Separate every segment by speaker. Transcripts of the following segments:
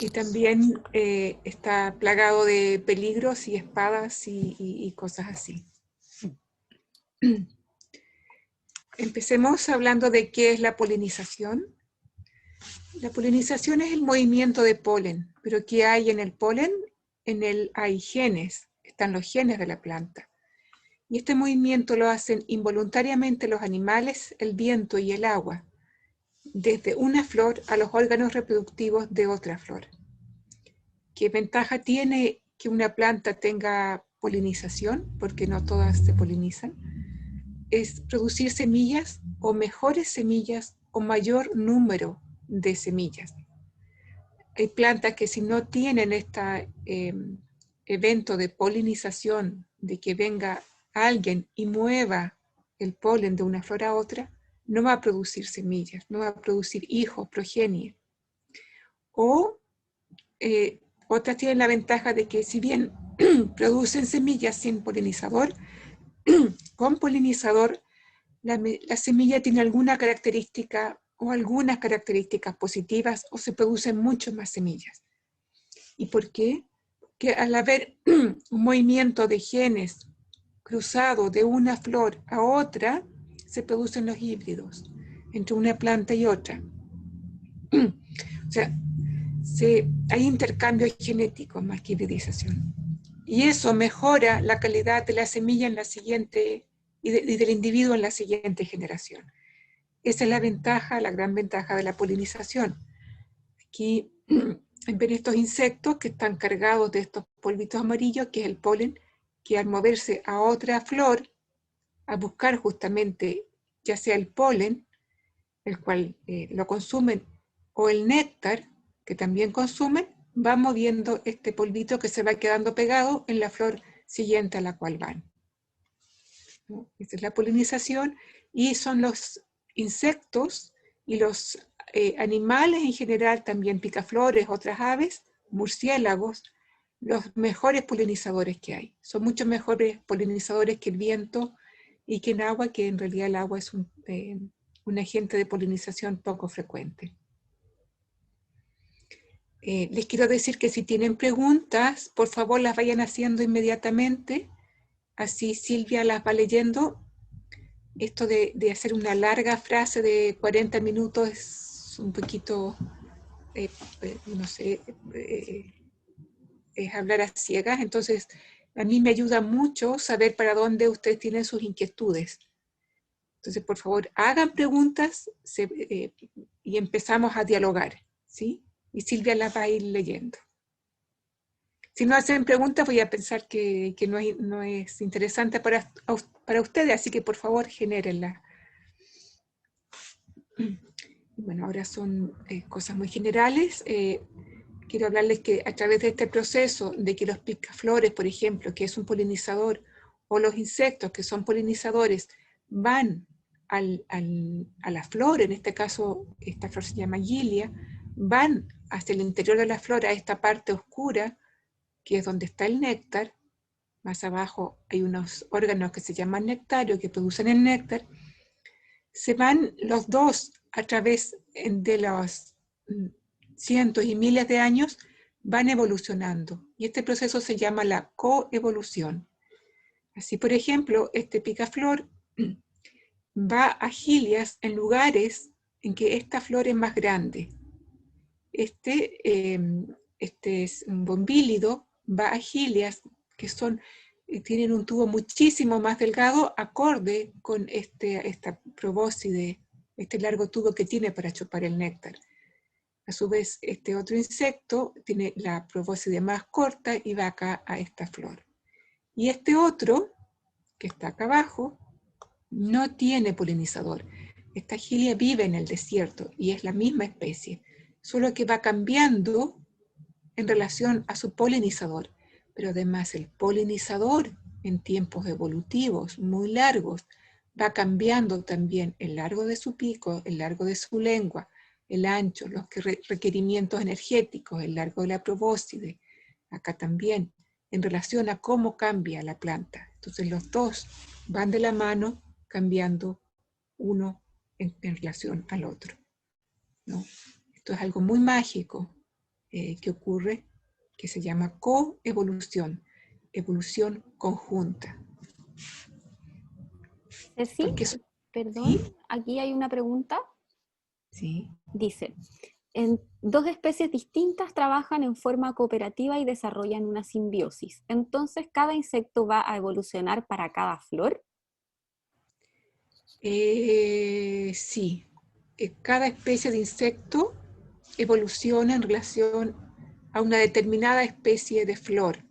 Speaker 1: Y también está plagado de peligros y espadas y cosas así. Empecemos hablando de qué es la polinización. La polinización es el movimiento de polen, pero ¿qué hay en el polen? En él hay genes, están los genes de la planta. Y este movimiento lo hacen involuntariamente los animales, el viento y el agua, desde una flor a los órganos reproductivos de otra flor. ¿Qué ventaja tiene que una planta tenga polinización? Porque no todas se polinizan. Es producir semillas o mejores semillas o mayor número de semillas. Hay plantas que si no tienen este evento de polinización, de que venga alguien y mueva el polen de una flor a otra, no va a producir semillas, no va a producir hijos, progenie. O otras tienen la ventaja de que si bien producen semillas sin polinizador, con polinizador la semilla tiene alguna característica o algunas características positivas o se producen muchas más semillas. ¿Y por qué? Que al haber un movimiento de genes cruzado de una flor a otra, se producen los híbridos entre una planta y otra. O sea, hay intercambios genéticos más que hibridización. Y eso mejora la calidad de la semilla en la siguiente y del individuo en la siguiente generación. Esa es la ventaja, la gran ventaja de la polinización. Aquí ven estos insectos que están cargados de estos polvitos amarillos, que es el polen, que al moverse a otra flor, a buscar justamente ya sea el polen, el cual lo consumen, o el néctar, que también consumen, va moviendo este polvito que se va quedando pegado en la flor siguiente a la cual van. ¿No? Esta es la polinización, y son los insectos y los animales en general, también picaflores, otras aves, murciélagos, los mejores polinizadores que hay. Son mucho mejores polinizadores que el viento y que el agua, que en realidad el agua es un agente de polinización poco frecuente. Les quiero decir que si tienen preguntas, por favor las vayan haciendo inmediatamente, así Silvia las va leyendo. Esto de hacer una larga frase de 40 minutos es un poquito, no sé, es hablar a ciegas. Entonces, a mí me ayuda mucho saber para dónde ustedes tienen sus inquietudes. Entonces, por favor, hagan preguntas y empezamos a dialogar, ¿sí? Y Silvia las va a ir leyendo. Si no hacen preguntas, voy a pensar que no es interesante para ustedes, así que por favor, genérenla. Bueno, ahora son cosas muy generales. Quiero hablarles que a través de este proceso de que los picaflores, por ejemplo, que es un polinizador, o los insectos que son polinizadores, van a la flor, en este caso esta flor se llama gilia, van hacia el interior de la flor, a esta parte oscura, que es donde está el néctar. Más abajo hay unos órganos que se llaman nectario, que producen el néctar. Se van los dos a través de los cientos y miles de años, van evolucionando. Y este proceso se llama la coevolución. Así, por ejemplo, este picaflor va a gilias en lugares en que esta flor es más grande. Este es un bombílido, va a gilias que tienen un tubo muchísimo más delgado, acorde con esta probóscide, este largo tubo que tiene para chupar el néctar. A su vez, este otro insecto tiene la probóscide más corta y va acá a esta flor. Y este otro, que está acá abajo, no tiene polinizador. Esta gilia vive en el desierto y es la misma especie, solo que va cambiando en relación a su polinizador. Pero además el polinizador en tiempos evolutivos muy largos va cambiando también el largo de su pico, el largo de su lengua, el ancho, los requerimientos energéticos, el largo de la probóscide, acá también, en relación a cómo cambia la planta. Entonces los dos van de la mano cambiando uno en relación al otro, ¿no? Esto es algo muy mágico, que ocurre, que se llama coevolución, evolución conjunta.
Speaker 2: Ceci, perdón,
Speaker 1: ¿sí?
Speaker 2: aquí hay una pregunta.
Speaker 1: Sí.
Speaker 2: Dice, dos especies distintas trabajan en forma cooperativa y desarrollan una simbiosis. Entonces, ¿cada insecto va a evolucionar para cada flor?
Speaker 1: Sí. Cada especie de insecto evoluciona en relación a una determinada especie de flor,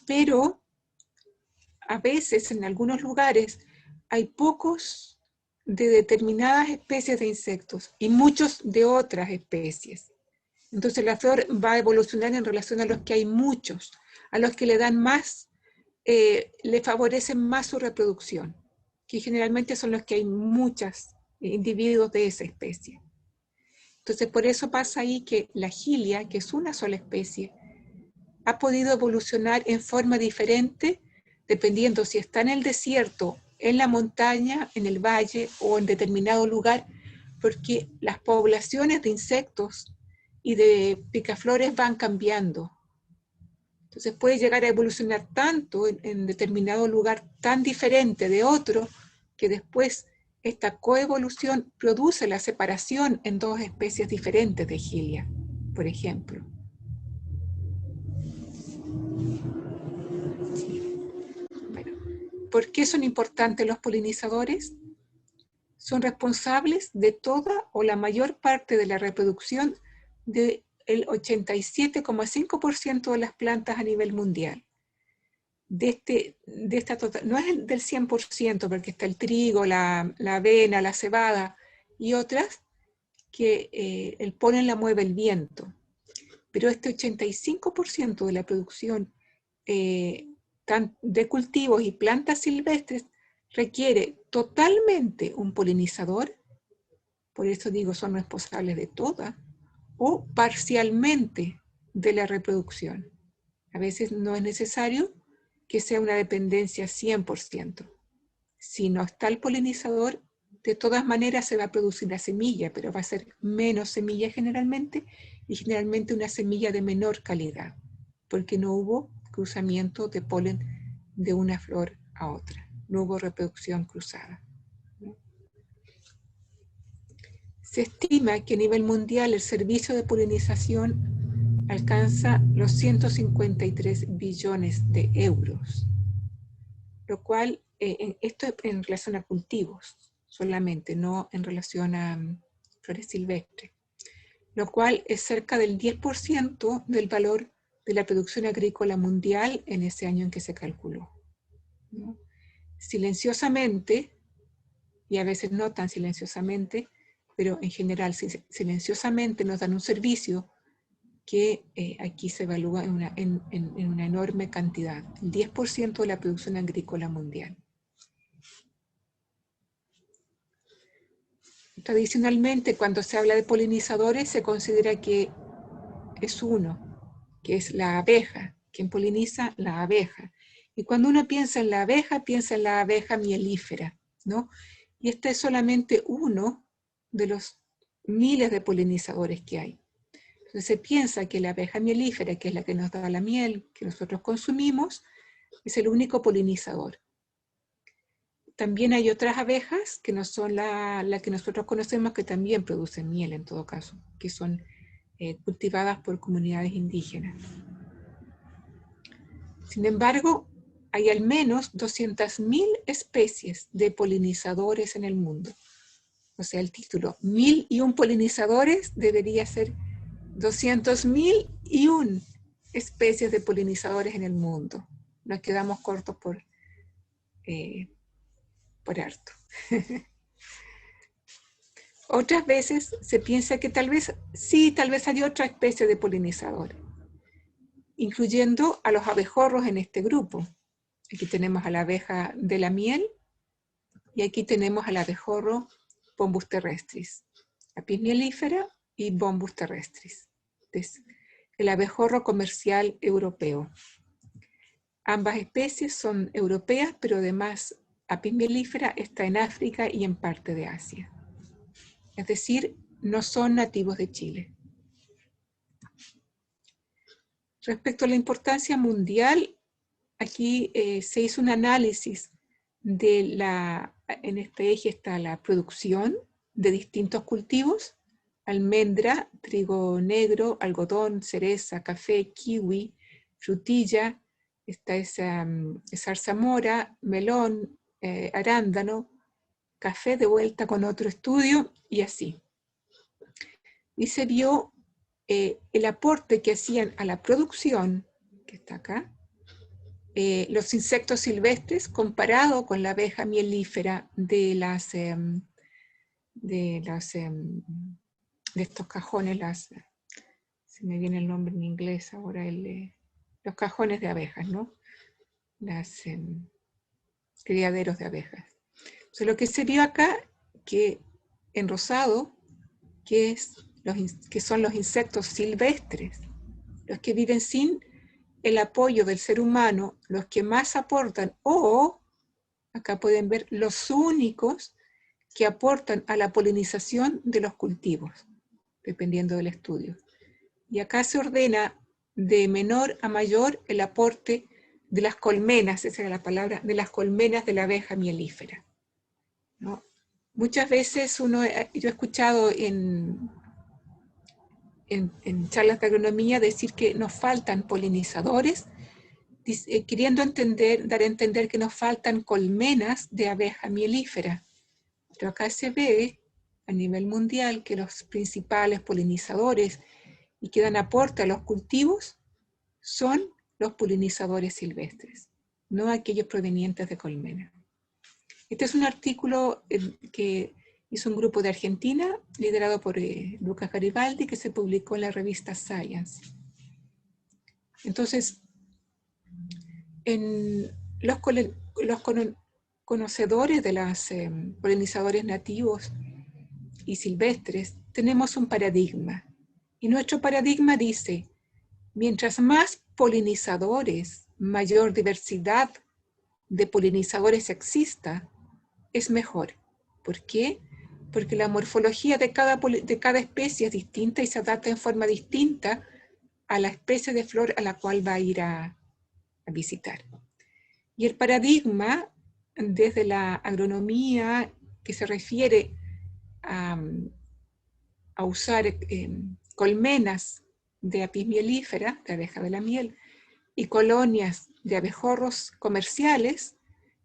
Speaker 1: pero a veces en algunos lugares hay pocos de determinadas especies de insectos y muchos de otras especies. Entonces la flor va a evolucionar en relación a los que hay muchos, a los que le dan más, le favorecen más su reproducción, que generalmente son los que hay muchos individuos de esa especie. Entonces por eso pasa ahí que la gilia, que es una sola especie, ha podido evolucionar en forma diferente dependiendo si está en el desierto, en la montaña, en el valle o en determinado lugar, porque las poblaciones de insectos y de picaflores van cambiando. Entonces puede llegar a evolucionar tanto en determinado lugar tan diferente de otro, que después esta coevolución produce la separación en dos especies diferentes de gilia, por ejemplo. Bueno, ¿por qué son importantes los polinizadores? Son responsables de toda o la mayor parte de la reproducción del 87,5% de las plantas a nivel mundial. No es del 100%, porque está el trigo, la avena, la cebada y otras que el polen la mueve el viento. Pero este 85% de la producción de cultivos y plantas silvestres requiere totalmente un polinizador, por eso digo son responsables de toda, o parcialmente de la reproducción. A veces no es necesario que sea una dependencia 100%. Si no está el polinizador, de todas maneras se va a producir la semilla, pero va a ser menos semilla generalmente, y generalmente una semilla de menor calidad, porque no hubo cruzamiento de polen de una flor a otra, no hubo reproducción cruzada. Se estima que a nivel mundial el servicio de polinización alcanza los 153 billones de euros, lo cual, esto es en relación a cultivos solamente, no en relación a flores silvestres, lo cual es cerca del 10% del valor de la producción agrícola mundial en ese año en que se calculó, ¿no? Silenciosamente, y a veces no tan silenciosamente, pero en general silenciosamente nos dan un servicio que aquí se evalúa en una enorme cantidad, el 10% de la producción agrícola mundial. Tradicionalmente, cuando se habla de polinizadores, se considera que es uno, que es la abeja, quien poliniza la abeja. Y cuando uno piensa en la abeja mielífera, ¿no? Y este es solamente uno de los miles de polinizadores que hay. Entonces se piensa que la abeja mielífera, que es la que nos da la miel que nosotros consumimos, es el único polinizador. También hay otras abejas que no son la que nosotros conocemos, que también producen miel en todo caso, que son cultivadas por comunidades indígenas. Sin embargo, hay al menos 200.000 especies de polinizadores en el mundo. O sea, el título 1001 polinizadores debería ser 200.001 especies de polinizadores en el mundo. Nos quedamos cortos por harto. Otras veces se piensa que tal vez hay otra especie de polinizadores, incluyendo a los abejorros en este grupo. Aquí tenemos a la abeja de la miel y aquí tenemos al abejorro Bombus terrestris, Apis mellifera y Bombus terrestris. Es el abejorro comercial europeo. Ambas especies son europeas, pero además Apis mellifera está en África y en parte de Asia. Es decir, no son nativos de Chile. Respecto a la importancia mundial, aquí se hizo un análisis de en este eje está la producción de distintos cultivos: almendra, trigo negro, algodón, cereza, café, kiwi, frutilla, está esa zarzamora, melón, arándano, café, de vuelta con otro estudio, y así. Y se vio el aporte que hacían a la producción, que está acá, los insectos silvestres comparado con la abeja mielífera de estos cajones, se me viene el nombre en inglés ahora, los cajones de abejas, ¿no? Criaderos de abejas. Entonces, lo que se vio acá, que en rosado, que son los insectos silvestres, los que viven sin el apoyo del ser humano, los que más aportan, o acá pueden ver los únicos que aportan a la polinización de los cultivos, dependiendo del estudio. Y acá se ordena de menor a mayor el aporte de las colmenas, esa era la palabra, de las colmenas de la abeja mielífera, ¿no? Muchas veces yo he escuchado en charlas de agronomía decir que nos faltan polinizadores, queriendo dar a entender que nos faltan colmenas de abeja mielífera. Pero acá se ve a nivel mundial que los principales polinizadores y que dan aporte a los cultivos son los polinizadores silvestres, no aquellos provenientes de colmenas. Este es un artículo que hizo un grupo de Argentina, liderado por Lucas Garibaldi, que se publicó en la revista Science. Entonces, los conocedores de los polinizadores nativos y silvestres tenemos un paradigma. Y nuestro paradigma dice: mientras más polinizadores, mayor diversidad de polinizadores exista, es mejor. ¿Por qué? Porque la morfología de cada especie es distinta y se adapta en forma distinta a la especie de flor a la cual va a ir a visitar. Y el paradigma, desde la agronomía, que se refiere a usar colmenas de apis mielífera, de abeja de la miel, y colonias de abejorros comerciales,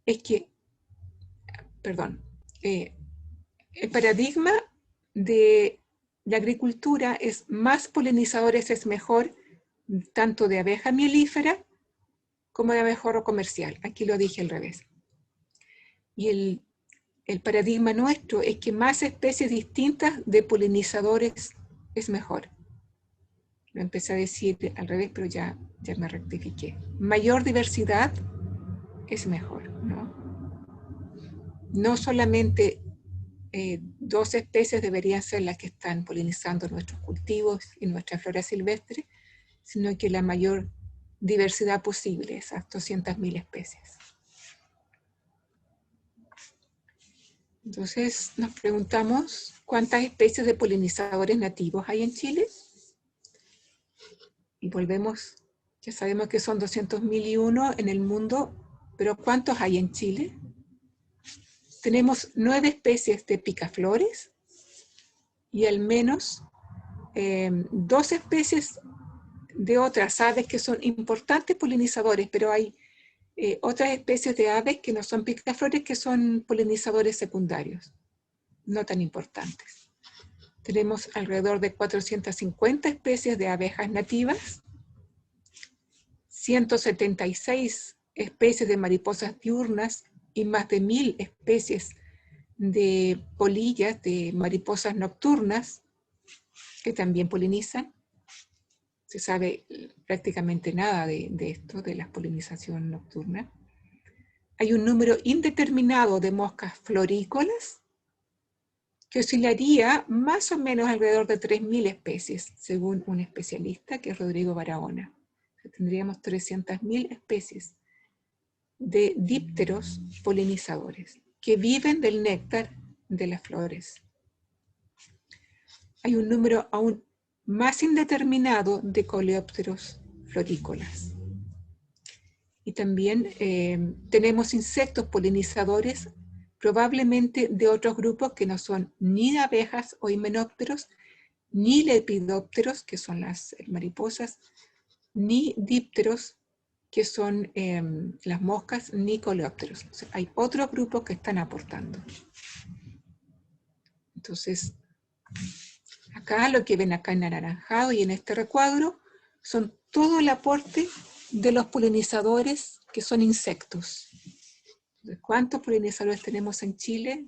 Speaker 1: es que, el paradigma de la agricultura es: más polinizadores es mejor, tanto de abeja mielífera como de abejorro comercial. Aquí lo dije al revés. Y el paradigma nuestro es que más especies distintas de polinizadores es mejor. Lo empecé a decir al revés, pero ya me rectifiqué. Mayor diversidad es mejor, ¿no? No solamente 2 especies deberían ser las que están polinizando nuestros cultivos y nuestra flora silvestre, sino que la mayor diversidad posible, esas 200.000 especies. Entonces nos preguntamos, ¿cuántas especies de polinizadores nativos hay en Chile? Y volvemos, ya sabemos que son 200.001 en el mundo, pero ¿cuántos hay en Chile? Tenemos 9 especies de picaflores y al menos 2 especies de otras aves que son importantes polinizadores, pero hay otras especies de aves que no son picaflores, que son polinizadores secundarios, no tan importantes. Tenemos alrededor de 450 especies de abejas nativas, 176 especies de mariposas diurnas y más de 1000 especies de polillas, de mariposas nocturnas, que también polinizan. Se sabe prácticamente nada de esto, de la polinización nocturna. Hay un número indeterminado de moscas florícolas, que oscilaría más o menos alrededor de 3.000 especies, según un especialista, que es Rodrigo Barahona. Tendríamos 300.000 especies de dípteros polinizadores que viven del néctar de las flores. Hay un número aún más indeterminado de coleópteros florícolas. Y también tenemos insectos polinizadores, probablemente de otros grupos que no son ni abejas o himenópteros, ni lepidópteros, que son las mariposas, ni dípteros, que son las moscas, ni coleópteros. O sea, hay otros grupos que están aportando. Entonces, acá lo que ven acá en anaranjado y en este recuadro son todo el aporte de los polinizadores que son insectos. Entonces, ¿cuántos polinizadores tenemos en Chile?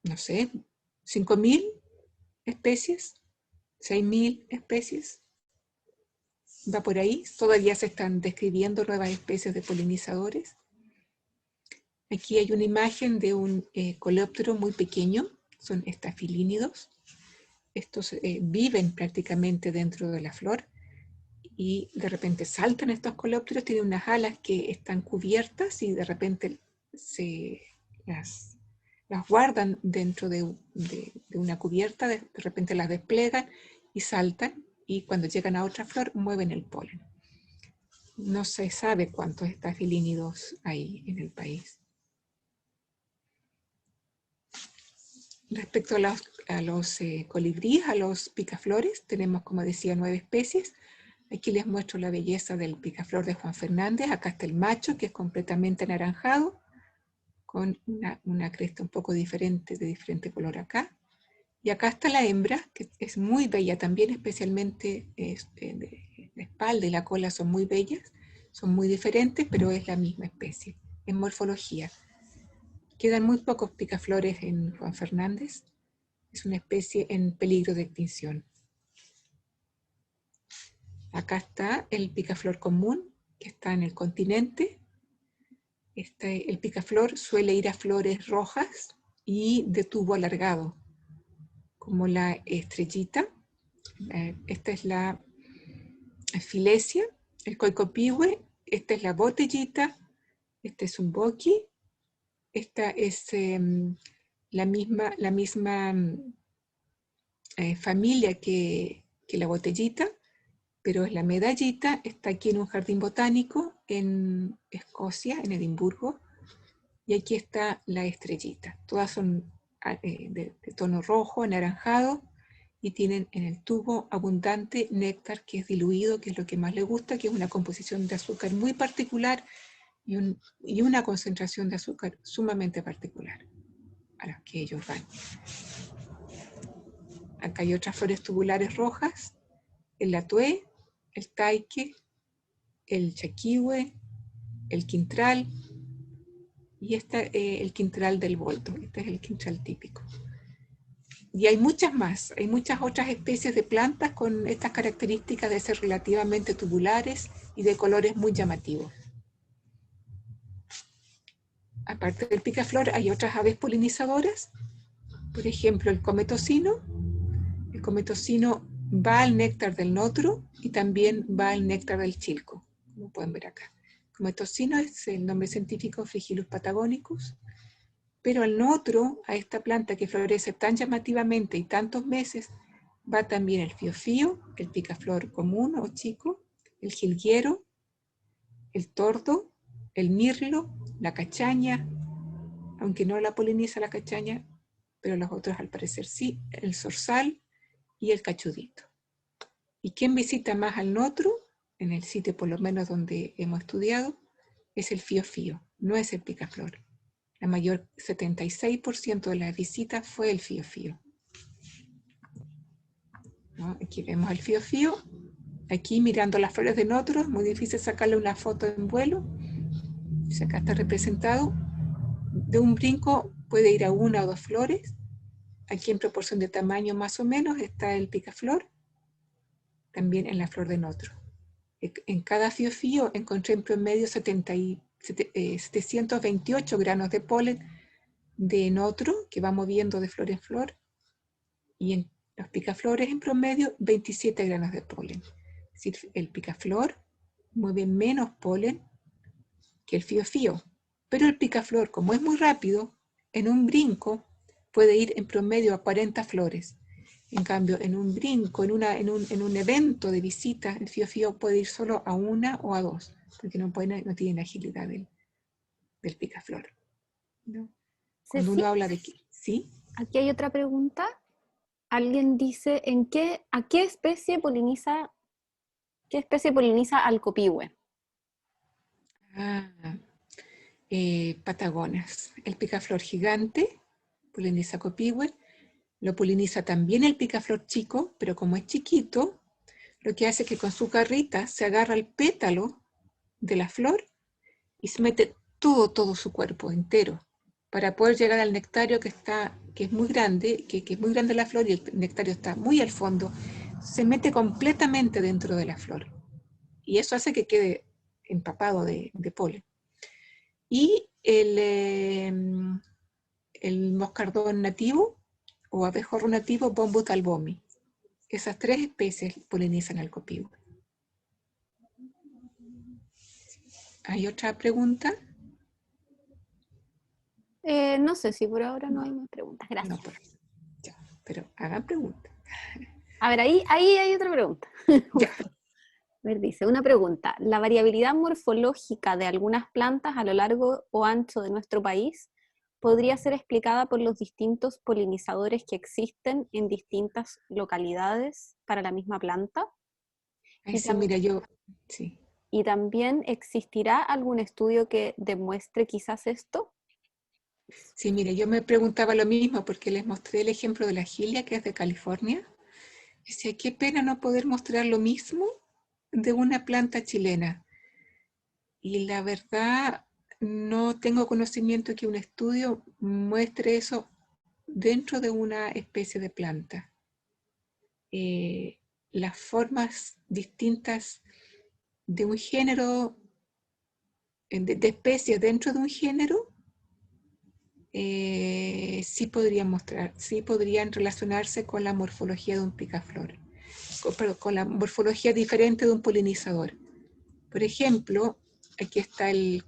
Speaker 1: No sé, 5.000 especies, 6.000 especies. Va por ahí, todavía se están describiendo nuevas especies de polinizadores. Aquí hay una imagen de un coleóptero muy pequeño, son estafilínidos. Estos viven prácticamente dentro de la flor y de repente saltan estos coleópteros, tienen unas alas que están cubiertas y de repente las guardan dentro de una cubierta, de repente las desplegan y saltan, y cuando llegan a otra flor mueven el polen. No se sabe cuántos estafilínidos hay en el país. Respecto a los colibríes, a los picaflores, tenemos, como decía, 9 especies. Aquí les muestro la belleza del picaflor de Juan Fernández. Acá está el macho, que es completamente anaranjado, con una cresta un poco diferente, de diferente color acá. Y acá está la hembra, que es muy bella también, especialmente la espalda y la cola son muy bellas, son muy diferentes, pero es la misma especie, en morfología. Quedan muy pocos picaflores en Juan Fernández, es una especie en peligro de extinción. Acá está el picaflor común, que está en el continente. El picaflor suele ir a flores rojas y de tubo alargado, como la estrellita. Esta es la filesia, el coicopihue, esta es la botellita, este es un boqui, esta es la misma familia que la botellita, pero es la medallita, está aquí en un jardín botánico en Escocia, en Edimburgo, y aquí está la estrellita. Todas son de tono rojo, anaranjado, y tienen en el tubo abundante néctar que es diluido, que es lo que más les gusta, que es una composición de azúcar muy particular y una concentración de azúcar sumamente particular a las que ellos van. Acá hay otras flores tubulares rojas, el atué, el taique, el chaquihue, el quintral, y el quintral del boldo. Este es el quintral típico. Y hay muchas más, hay muchas otras especies de plantas con estas características de ser relativamente tubulares y de colores muy llamativos. Aparte del picaflor, hay otras aves polinizadoras. Por ejemplo, el cometocino. El cometocino va al néctar del notro y también va al néctar del chilco, como pueden ver acá. Cometocino es el nombre científico Frigilus patagonicus, pero al notro, a esta planta que florece tan llamativamente y tantos meses, va también el fiofío, el picaflor común o chico, el jilguero, el tordo, el mirlo, la cachaña, aunque no la poliniza la cachaña, pero los otros al parecer sí, el zorzal y el cachudito. ¿Y quién visita más al notro? En el sitio por lo menos donde hemos estudiado, es el fiofío, no es el picaflor. La mayor 76% de las visitas fue el fiofío. ¿No? Aquí vemos el fiofío. Aquí mirando las flores de notro, es muy difícil sacarle una foto en vuelo. Acá está representado. De un brinco puede ir a 1 o 2 flores. Aquí en proporción de tamaño más o menos está el picaflor. También en la flor de notro. En cada fiofío encontré en promedio 728 granos de polen de notro que va moviendo de flor en flor, y en los picaflores en promedio 27 granos de polen. Es decir, el picaflor mueve menos polen que el fiofío, pero el picaflor, como es muy rápido, en un brinco puede ir en promedio a 40 flores. En cambio, en un brinco, en un evento de visita, el fío puede ir solo a una o a dos, porque no tiene agilidad del picaflor, ¿no? Cuando
Speaker 2: Ceci,
Speaker 1: uno habla de... ¿Sí?
Speaker 2: aquí hay otra pregunta. Alguien dice, ¿a qué especie poliniza al copihue?
Speaker 1: Ah, Patagonas. El picaflor gigante poliniza copihue. Lo poliniza también el picaflor chico, pero como es chiquito, lo que hace es que con su garrita se agarra el pétalo de la flor y se mete todo su cuerpo entero para poder llegar al nectario que es muy grande, que es muy grande la flor y el nectario está muy al fondo. Se mete completamente dentro de la flor y eso hace que quede empapado de polen. Y el moscardón nativo o abejorro nativo, Bombus albomi. Esas tres especies polinizan al copihue. ¿Hay otra pregunta?
Speaker 2: No sé si por ahora no hay más preguntas.
Speaker 1: No,
Speaker 2: Gracias.
Speaker 1: pues, ya, pero hagan preguntas.
Speaker 2: A ver, ahí hay otra pregunta.
Speaker 1: Ya.
Speaker 2: A ver, dice, una pregunta. ¿La variabilidad morfológica de algunas plantas a lo largo o ancho de nuestro país podría ser explicada por los distintos polinizadores que existen en distintas localidades para la misma planta?
Speaker 1: Ahí
Speaker 2: Y,
Speaker 1: sí, mira, sí.
Speaker 2: y también, ¿existirá algún estudio que demuestre quizás esto?
Speaker 1: Sí, mire, yo me preguntaba lo mismo porque les mostré el ejemplo de la gilia, que es de California. Decía, qué pena no poder mostrar lo mismo de una planta chilena. Y la verdad, no tengo conocimiento que un estudio muestre eso dentro de una especie de planta. Las formas distintas de un género, de especies dentro de un género, sí podrían relacionarse con la morfología de un picaflor, con la morfología diferente de un polinizador. Por ejemplo, aquí está el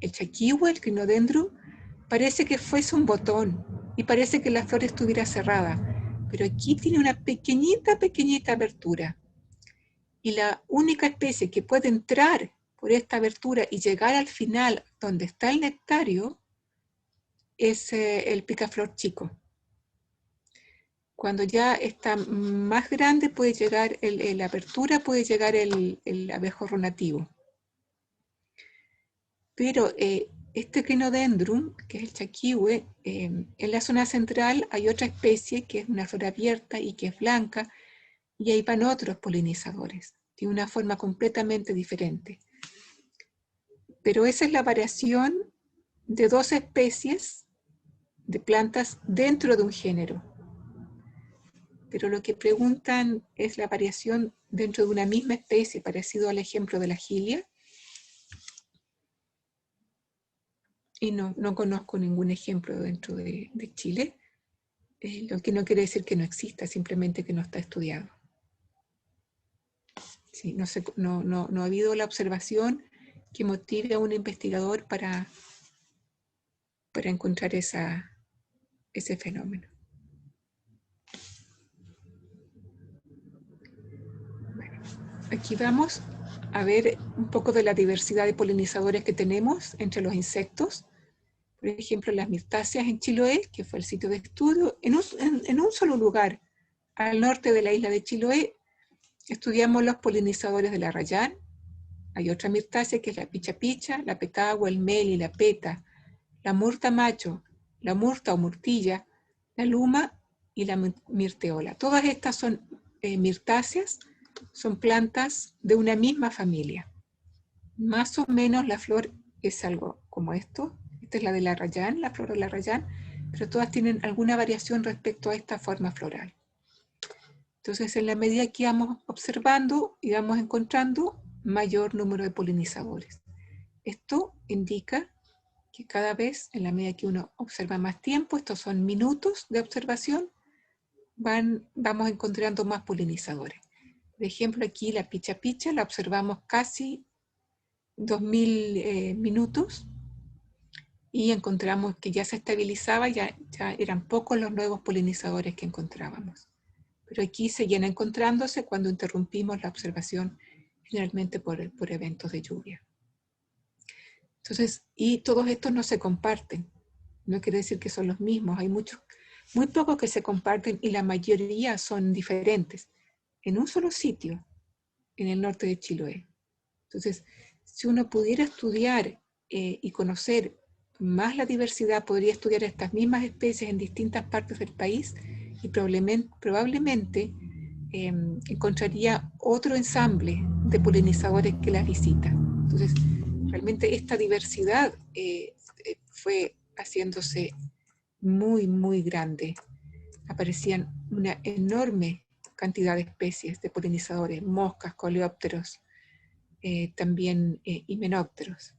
Speaker 1: chaquihue, el crinodendrum, parece que fuese un botón y parece que la flor estuviera cerrada, pero aquí tiene una pequeñita abertura. Y la única especie que puede entrar por esta abertura y llegar al final donde está el nectario es el picaflor chico. Cuando ya está más grande puede llegar la apertura, puede llegar el abejorro nativo. Pero este crinodendrum, que es el chaquihue, en la zona central hay otra especie que es una flor abierta y que es blanca, y ahí van otros polinizadores. Tiene una forma completamente diferente. Pero esa es la variación de dos especies de plantas dentro de un género. Pero lo que preguntan es la variación dentro de una misma especie, parecido al ejemplo de la gilia. Y no conozco ningún ejemplo dentro de Chile, lo que no quiere decir que no exista, simplemente que no está estudiado. Sí, no ha habido la observación que motive a un investigador para encontrar ese fenómeno. Bueno, aquí vamos a ver un poco de la diversidad de polinizadores que tenemos entre los insectos. Por ejemplo, las mirtáceas en Chiloé, que fue el sitio de estudio, en un solo lugar, al norte de la isla de Chiloé, estudiamos los polinizadores de la rayán. Hay otra mirtácea que es la picha, la petagua, el meli, la peta, la murta macho, la murta o murtilla, la luma y la mirteola. Todas estas son mirtáceas, son plantas de una misma familia. Más o menos la flor es algo como esto. Esta es la de la rayán, la flor de la rayán, pero todas tienen alguna variación respecto a esta forma floral. Entonces, en la medida que vamos observando y vamos encontrando mayor número de polinizadores. Esto indica que cada vez, en la medida que uno observa más tiempo, estos son minutos de observación, vamos encontrando más polinizadores. Por ejemplo, aquí la picha la observamos casi 2000 minutos y encontramos que ya se estabilizaba, ya eran pocos los nuevos polinizadores que encontrábamos. pero aquí seguían encontrándose cuando interrumpimos la observación, generalmente por eventos de lluvia. Entonces, y todos estos no se comparten. No quiere decir que son los mismos. Hay muchos, muy pocos que se comparten y la mayoría son diferentes. En un solo sitio, en el norte de Chiloé. Entonces, si uno pudiera estudiar y conocer más la diversidad, podría estudiar estas mismas especies en distintas partes del país y probablemente encontraría otro ensamble de polinizadores que las visita. Entonces, realmente esta diversidad fue haciéndose muy, muy grande. Aparecían una enorme cantidad de especies de polinizadores, moscas, coleópteros, también himenópteros,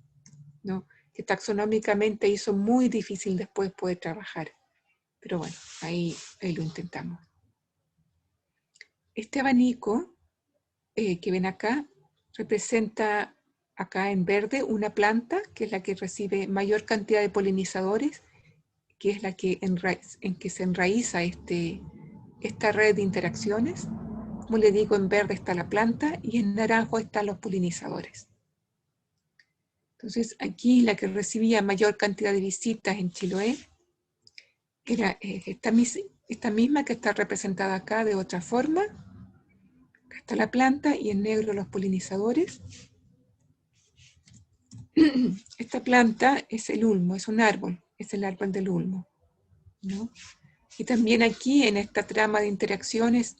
Speaker 1: ¿no? Que taxonómicamente hizo muy difícil después poder trabajar. Pero bueno, ahí lo intentamos. Este abanico que ven acá representa acá en verde una planta que es la que recibe mayor cantidad de polinizadores, que es la que en que se enraiza esta red de interacciones. Como le digo, en verde está la planta y en naranjo están los polinizadores. Entonces aquí la que recibía mayor cantidad de visitas en Chiloé era esta misma que está representada acá de otra forma. Acá está la planta y en negro los polinizadores. Esta planta es el ulmo, es un árbol, es el árbol del ulmo, ¿no? Y también aquí en esta trama de interacciones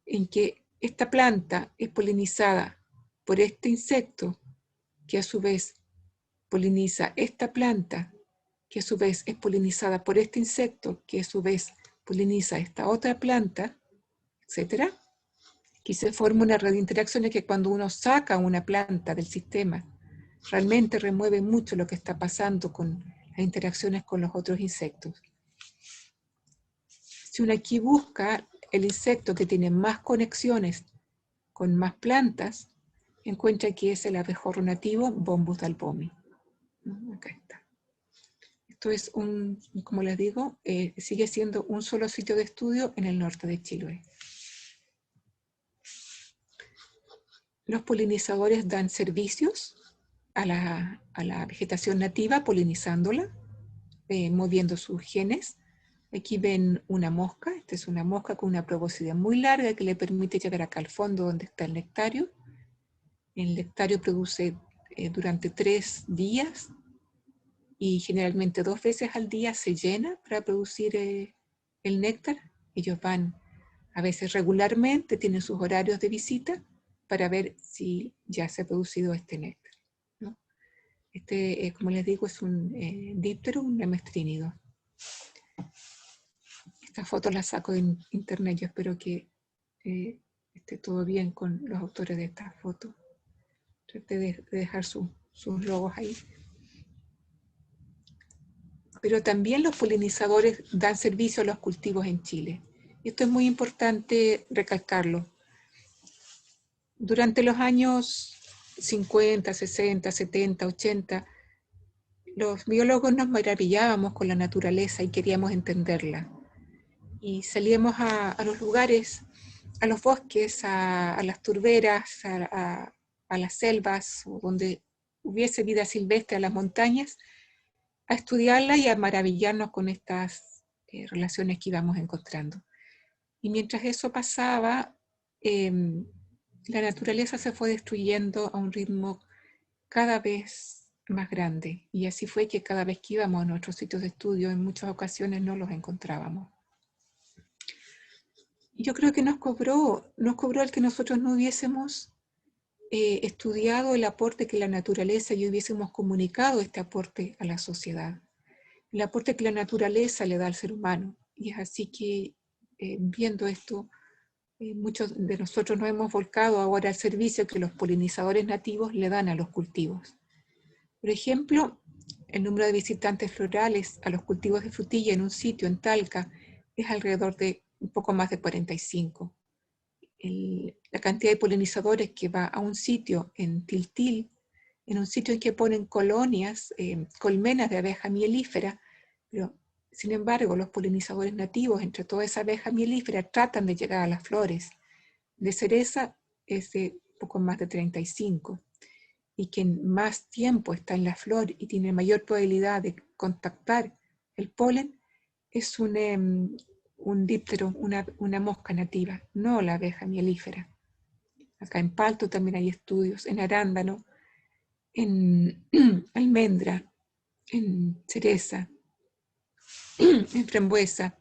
Speaker 1: en que esta planta es polinizada por este insecto, que a su vez poliniza esta planta, que a su vez es polinizada por este insecto, que a su vez poliniza esta otra planta, etc. Aquí se forma una red de interacciones que cuando uno saca una planta del sistema, realmente remueve mucho lo que está pasando con las interacciones con los otros insectos. Si uno aquí busca el insecto que tiene más conexiones con más plantas, encuentra que es el abejorro nativo Bombus dalbomi. Acá está. Esto es como les digo, sigue siendo un solo sitio de estudio en el norte de Chiloé. Los polinizadores dan servicios a la vegetación nativa, polinizándola, moviendo sus genes. Aquí ven una mosca, esta es una mosca con una probóscide muy larga que le permite llegar acá al fondo donde está el nectario. El nectario produce durante 3 días y generalmente 2 veces al día se llena para producir el néctar. Ellos van a veces regularmente, tienen sus horarios de visita para ver si ya se ha producido este néctar, ¿no? Este, como les digo, es un díptero, un nemestrínido. Esta foto la saco de internet, yo espero que esté todo bien con los autores de esta foto. Traté de dejar sus logos ahí. Pero también los polinizadores dan servicio a los cultivos en Chile. Y esto es muy importante recalcarlo. Durante los años 50, 60, 70, 80, los biólogos nos maravillábamos con la naturaleza y queríamos entenderla. Y salíamos a los lugares, a los bosques, a las turberas, a las selvas, donde hubiese vida silvestre, a las montañas, a estudiarla y a maravillarnos con estas relaciones que íbamos encontrando. Y mientras eso pasaba, la naturaleza se fue destruyendo a un ritmo cada vez más grande. Y así fue que cada vez que íbamos a nuestros sitios de estudio, en muchas ocasiones no los encontrábamos. Yo creo que nos cobró el que nosotros no hubiésemos estudiado el aporte que la naturaleza y hubiésemos comunicado este aporte a la sociedad. El aporte que la naturaleza le da al ser humano. Y es así que, viendo esto, muchos de nosotros nos hemos volcado ahora al servicio que los polinizadores nativos le dan a los cultivos. Por ejemplo, el número de visitantes florales a los cultivos de frutilla en un sitio en Talca es alrededor de un poco más de 45. La cantidad de polinizadores que va a un sitio en Tiltil, en un sitio en que ponen colonias, colmenas de abeja mielífera, pero Sin embargo, los polinizadores nativos, entre toda esa abeja mielífera, tratan de llegar a las flores. De cereza es de poco más de 35. Y quien más tiempo está en la flor y tiene mayor probabilidad de contactar el polen es un díptero, una mosca nativa, no la abeja mielífera. Acá en palto también hay estudios, en arándano, en almendra, en cereza, en frambuesa,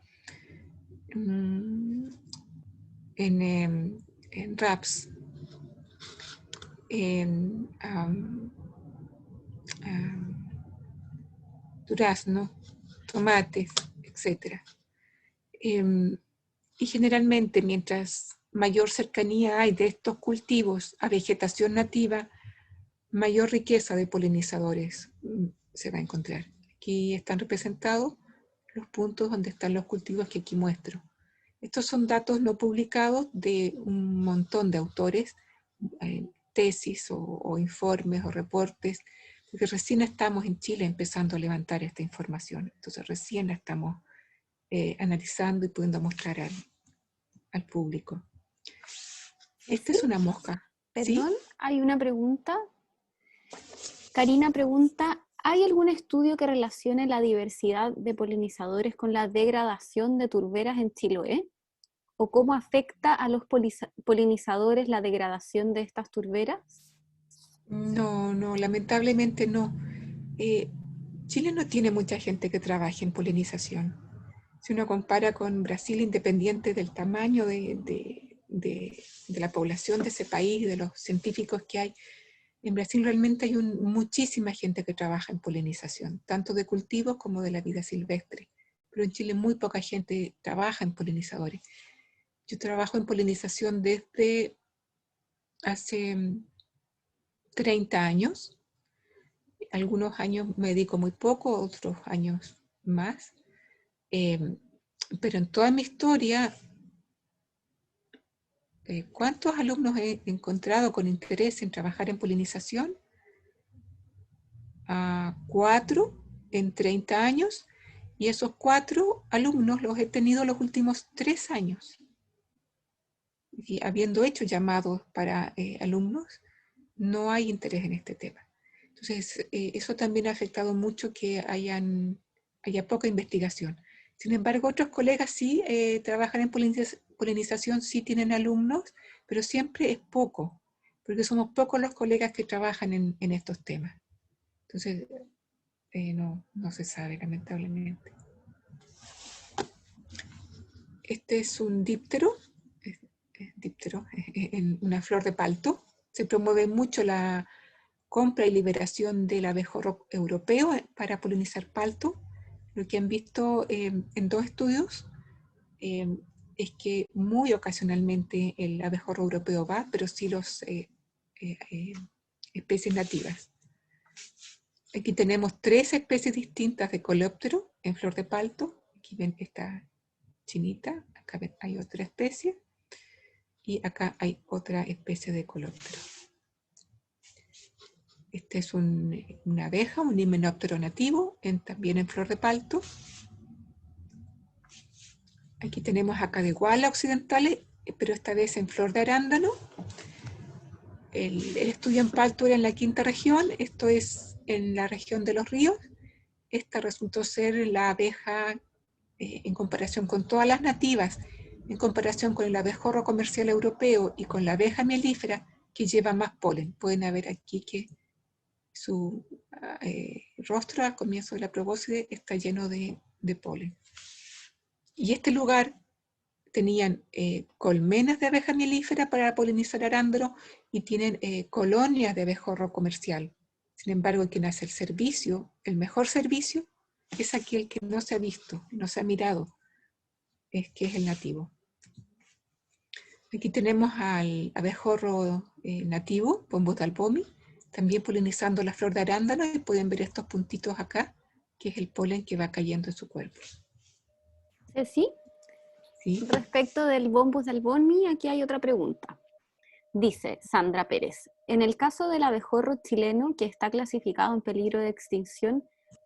Speaker 1: en raps, en durazno, tomates, etc. Y generalmente, mientras mayor cercanía hay de estos cultivos a vegetación nativa, mayor riqueza de polinizadores se va a encontrar. Aquí están representados los puntos donde están los cultivos que aquí muestro. Estos son datos no publicados de un montón de autores, tesis o informes o reportes, porque recién estamos en Chile empezando a levantar esta información. Entonces recién la estamos analizando y pudiendo mostrar al público. Esta es una mosca.
Speaker 2: Perdón,
Speaker 1: ¿Sí?
Speaker 2: hay una pregunta. Karina pregunta, ¿hay algún estudio que relacione la diversidad de polinizadores con la degradación de turberas en Chiloé? ¿O cómo afecta a los polinizadores la degradación de estas turberas?
Speaker 1: No, lamentablemente no. Chile no tiene mucha gente que trabaje en polinización. Si uno compara con Brasil, independiente del tamaño de la población de ese país, de los científicos que hay, en Brasil realmente hay muchísima gente que trabaja en polinización, tanto de cultivos como de la vida silvestre. Pero en Chile muy poca gente trabaja en polinizadores. Yo trabajo en polinización desde hace 30 años. Algunos años me dedico muy poco, otros años más. Pero en toda mi historia, ¿cuántos alumnos he encontrado con interés en trabajar en polinización? 4 en 30 años, y esos 4 alumnos los he tenido los últimos 3 años. Y habiendo hecho llamados para alumnos, no hay interés en este tema. Entonces, eso también ha afectado mucho que haya poca investigación. Sin embargo, otros colegas sí trabajan en polinización, sí tienen alumnos, pero siempre es poco, porque somos pocos los colegas que trabajan en estos temas. Entonces, no se sabe, lamentablemente. Este es un díptero, en una flor de palto. Se promueve mucho la compra y liberación del abejorro europeo para polinizar palto. Lo que han visto en 2 estudios es que muy ocasionalmente el abejorro europeo va, pero sí los especies nativas. Aquí tenemos 3 especies distintas de coleóptero en flor de palto. Aquí ven esta chinita, acá ven, hay otra especie, y acá hay otra especie de coleóptero. Este es una abeja, un himenóptero nativo, también en flor de palto. Aquí tenemos Acadeguala occidentales, pero esta vez en flor de arándano. El estudio en palto era en la 5ª región, esto es en la región de los ríos. Esta resultó ser la abeja, en comparación con todas las nativas, en comparación con el abejorro comercial europeo y con la abeja mielífera, que lleva más polen. Pueden ver aquí que su rostro al comienzo de la probóscide está lleno de polen. Y este lugar tenían colmenas de abeja mielífera para polinizar arándano y tienen colonias de abejorro comercial. Sin embargo, quien hace el servicio, el mejor servicio, es aquel que no se ha visto, no se ha mirado, que es el nativo. Aquí tenemos al abejorro nativo, Bombus dalbomi, también polinizando la flor de arándano, y pueden ver estos puntitos acá, que es el polen que va cayendo en su cuerpo.
Speaker 2: Ceci,
Speaker 1: ¿Sí?
Speaker 2: respecto del Bombus dalbomi, aquí hay otra pregunta. Dice Sandra Pérez, en el caso del abejorro chileno que está clasificado en peligro de extinción,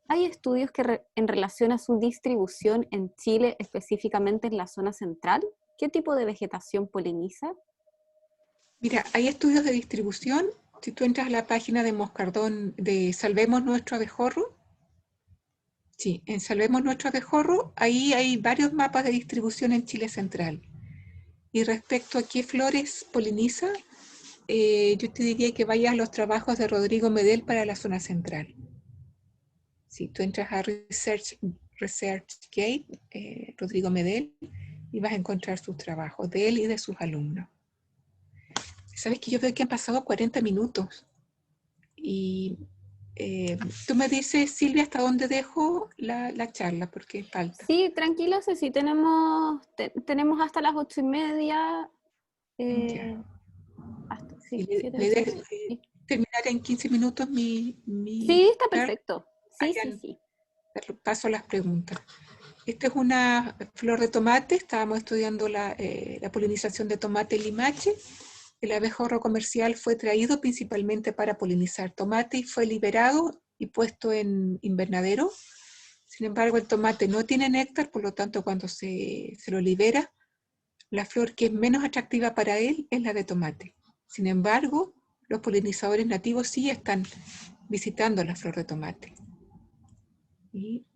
Speaker 2: ¿Hay estudios en relación a su distribución en Chile, específicamente en la zona central? ¿Qué tipo de vegetación poliniza?
Speaker 1: Mira, hay estudios de distribución. Si tú entras a la página de Moscardón de Salvemos Nuestro Abejorro, sí, en Salvemos Nuestro Abejorro, ahí hay varios mapas de distribución en Chile central. Y respecto a qué flores poliniza, yo te diría que vayas a los trabajos de Rodrigo Medel para la zona central. Si tú entras a ResearchGate, Rodrigo Medel, y vas a encontrar sus trabajos de él y de sus alumnos. Sabes que yo veo que han pasado 40 minutos y tú me dices, Silvia, hasta dónde dejo la charla, porque falta.
Speaker 2: Sí, tranquilo, Ceci, tenemos hasta las 8:30,
Speaker 1: Ya.
Speaker 2: sí,
Speaker 1: Sí,
Speaker 2: 7,
Speaker 1: la
Speaker 2: 8,
Speaker 1: idea es
Speaker 2: 9. Sí.
Speaker 1: terminar en 15 minutos mi
Speaker 2: Sí, está
Speaker 1: charla.
Speaker 2: perfecto. Sí, sí, sí.
Speaker 1: Paso a las preguntas. Esta es una flor de tomate. Estábamos estudiando la polinización de tomate limache. El abejorro comercial fue traído principalmente para polinizar tomate y fue liberado y puesto en invernadero. Sin embargo, el tomate no tiene néctar, por lo tanto, cuando se lo libera, la flor que es menos atractiva para él es la de tomate. Sin embargo, los polinizadores nativos sí están visitando la flor de tomate. Y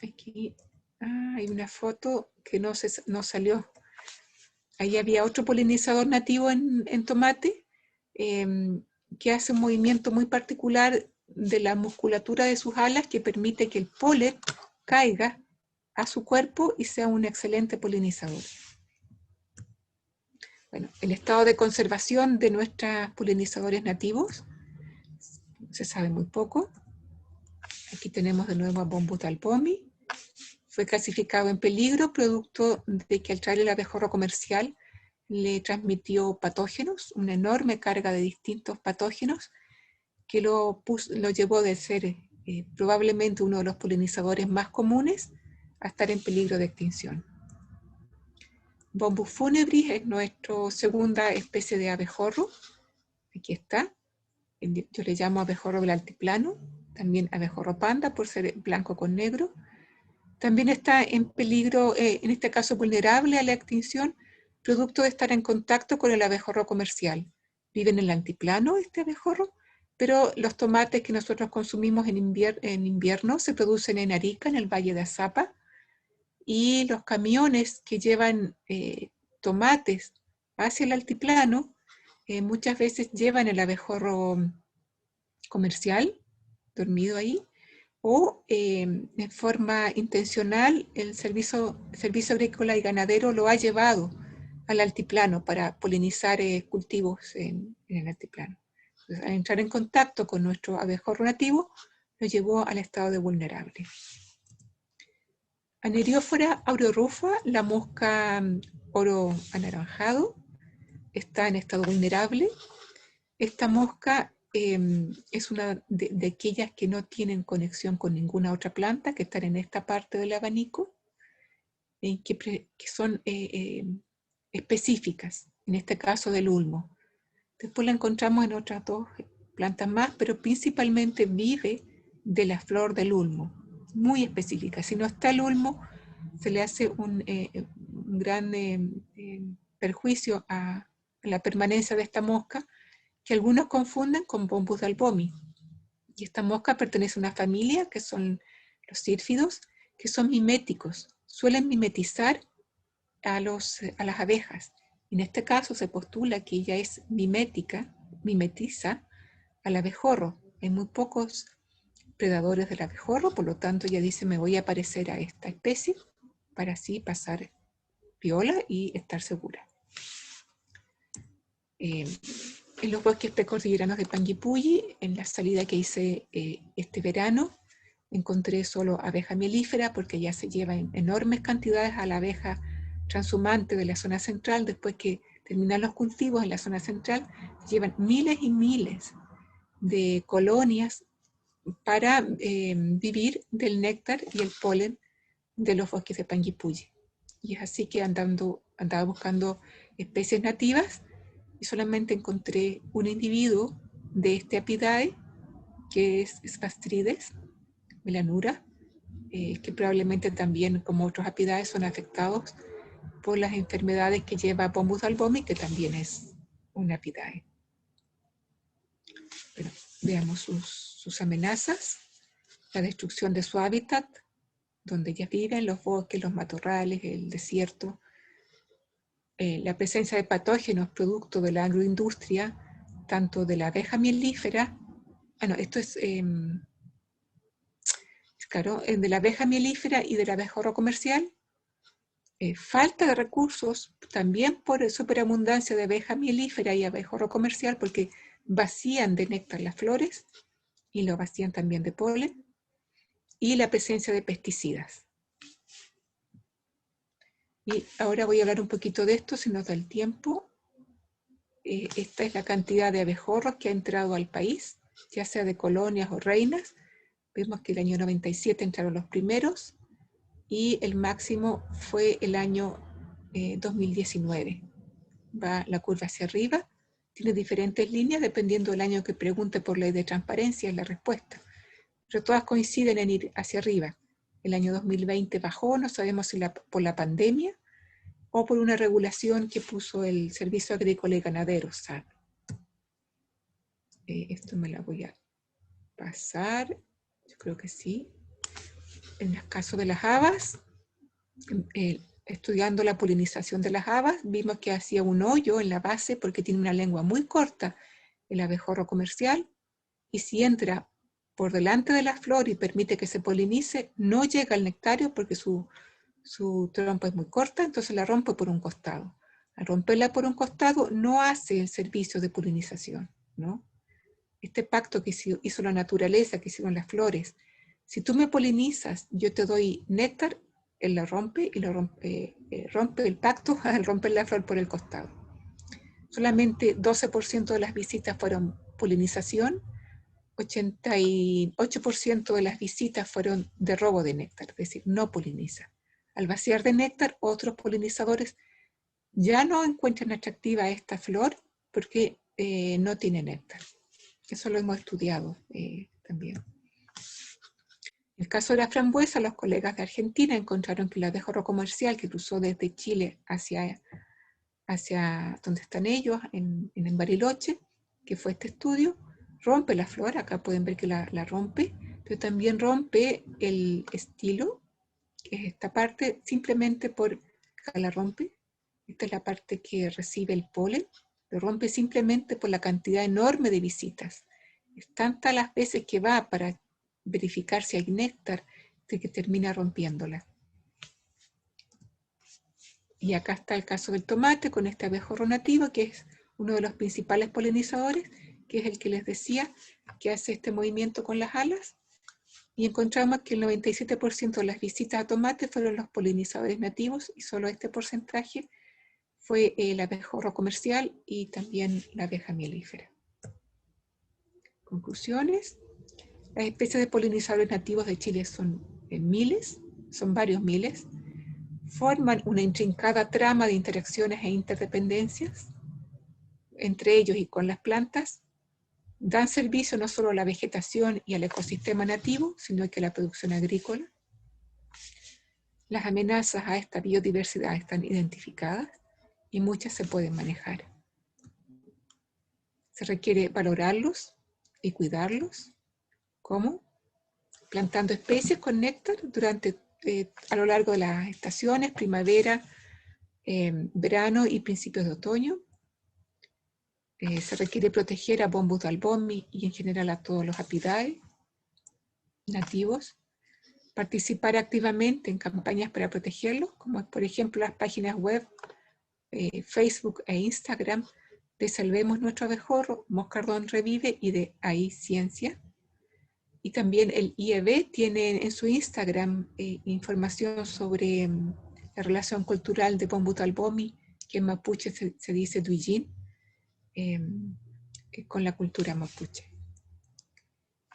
Speaker 1: aquí hay una foto que no salió. Ahí había otro polinizador nativo en tomate que hace un movimiento muy particular de la musculatura de sus alas que permite que el polen caiga a su cuerpo y sea un excelente polinizador. Bueno, el estado de conservación de nuestros polinizadores nativos se sabe muy poco. Aquí tenemos de nuevo a Bombus dalpomi. Fue clasificado en peligro producto de que al traer el abejorro comercial le transmitió patógenos, una enorme carga de distintos patógenos que lo llevó de ser probablemente uno de los polinizadores más comunes a estar en peligro de extinción. Bombus funebris es nuestra segunda especie de abejorro. Aquí está. Yo le llamo abejorro del altiplano, también abejorro panda por ser blanco con negro. También está en peligro, en este caso vulnerable a la extinción, producto de estar en contacto con el abejorro comercial. Vive en el altiplano este abejorro, pero los tomates que nosotros consumimos en invierno se producen en Arica, en el Valle de Azapa, y los camiones que llevan tomates hacia el altiplano muchas veces llevan el abejorro comercial dormido ahí, o de forma intencional el servicio agrícola y ganadero lo ha llevado al altiplano para polinizar cultivos en el altiplano. Entonces, al entrar en contacto con nuestro abejorro nativo, lo llevó al estado de vulnerable. Aneriófora aurorufa, la mosca oro anaranjado, está en estado vulnerable. Esta mosca es una de aquellas que no tienen conexión con ninguna otra planta, que están en esta parte del abanico, que son específicas, en este caso del ulmo. Después la encontramos en otras dos plantas más, pero principalmente vive de la flor del ulmo, muy específica. Si no está el ulmo, se le hace un gran perjuicio a la permanencia de esta mosca, que algunos confunden con Bombus dalpomi. Y esta mosca pertenece a una familia que son los sírfidos, que son miméticos, suelen mimetizar a las abejas. En este caso se postula que ella es mimetiza al abejorro. Hay muy pocos predadores del abejorro, por lo tanto ella dice me voy a parecer a esta especie para así pasar piola y estar segura. En los bosques precordilleranos de Panguipulli, en la salida que hice este verano, encontré solo abeja melífera porque ya se llevan enormes cantidades a la abeja transhumante de la zona central. Después que terminan los cultivos en la zona central, llevan miles y miles de colonias para vivir del néctar y el polen de los bosques de Panguipulli. Y es así que andaba buscando especies nativas y solamente encontré un individuo de este apidae, que es Sphastrides melanura, que probablemente también, como otros apidae, son afectados por las enfermedades que lleva Bombus albomi, que también es una apidae. Bueno, veamos sus amenazas: la destrucción de su hábitat, donde ellas viven, los bosques, los matorrales, el desierto, la presencia de patógenos producto de la agroindustria, tanto de la abeja mielífera, esto es, claro, de la abeja mielífera y del abejorro comercial, falta de recursos, también por superabundancia de abeja mielífera y abejorro comercial, porque vacían de néctar las flores y lo vacían también de polen, y la presencia de pesticidas. Y ahora voy a hablar un poquito de esto, si nos da el tiempo. Esta es la cantidad de abejorros que ha entrado al país, ya sea de colonias o reinas. Vemos que el año 97 entraron los primeros, y el máximo fue el año 2019. Va la curva hacia arriba, tiene diferentes líneas dependiendo del año que pregunte. Por ley de transparencia es la respuesta, pero todas coinciden en ir hacia arriba. El año 2020 bajó, no sabemos si por la pandemia o por una regulación que puso el Servicio Agrícola y Ganadero, SAG. Esto me la voy a pasar, yo creo que sí. En el caso de las habas, estudiando la polinización de las habas, vimos que hacía un hoyo en la base porque tiene una lengua muy corta, el abejorro comercial, y si entra por delante de la flor y permite que se polinice, no llega al nectario porque su trompa es muy corta, entonces la rompe por un costado. Al romperla por un costado no hace el servicio de polinización, ¿no? Este pacto que hizo la naturaleza, que hicieron las flores: si tú me polinizas, yo te doy néctar, él la rompe y rompe el pacto al romper la flor por el costado. Solamente 12% de las visitas fueron polinización, 88% de las visitas fueron de robo de néctar, es decir, no poliniza. Al vaciar de néctar, otros polinizadores ya no encuentran atractiva esta flor porque no tiene néctar. Eso lo hemos estudiado también. En el caso de la frambuesa, los colegas de Argentina encontraron que el abejorro comercial que cruzó desde Chile hacia donde están ellos, en Bariloche, que fue este estudio, rompe la flor. Acá pueden ver que la rompe, pero también rompe el estilo, que es esta parte, simplemente por, acá la rompe. Esta es la parte que recibe el polen, lo rompe simplemente por la cantidad enorme de visitas. Es tantas las veces que va para verificar si hay néctar, de que termina rompiéndola. Y acá está el caso del tomate con este abejorro nativo, que es uno de los principales polinizadores, que es el que les decía, que hace este movimiento con las alas. Y encontramos que el 97% de las visitas a tomate fueron los polinizadores nativos, y solo este porcentaje fue el abejorro comercial y también la abeja mielífera. Conclusiones: las especies de polinizadores nativos de Chile son miles, son varios miles, forman una intrincada trama de interacciones e interdependencias entre ellos y con las plantas, dan servicio no solo a la vegetación y al ecosistema nativo, sino que a la producción agrícola. Las amenazas a esta biodiversidad están identificadas y muchas se pueden manejar. Se requiere valorarlos y cuidarlos. ¿Cómo? Plantando especies con néctar a lo largo de las estaciones, primavera, verano y principios de otoño. Se requiere proteger a Bombus albomi y en general a todos los apidae nativos. Participar activamente en campañas para protegerlos, como por ejemplo las páginas web, Facebook e Instagram de Salvemos Nuestro Abejorro, Moscardón Revive y de AI Ciencia. Y también el IEB tiene en su Instagram información sobre la relación cultural de Bombus albomi, que en mapuche se dice Duijin, con la cultura mapuche.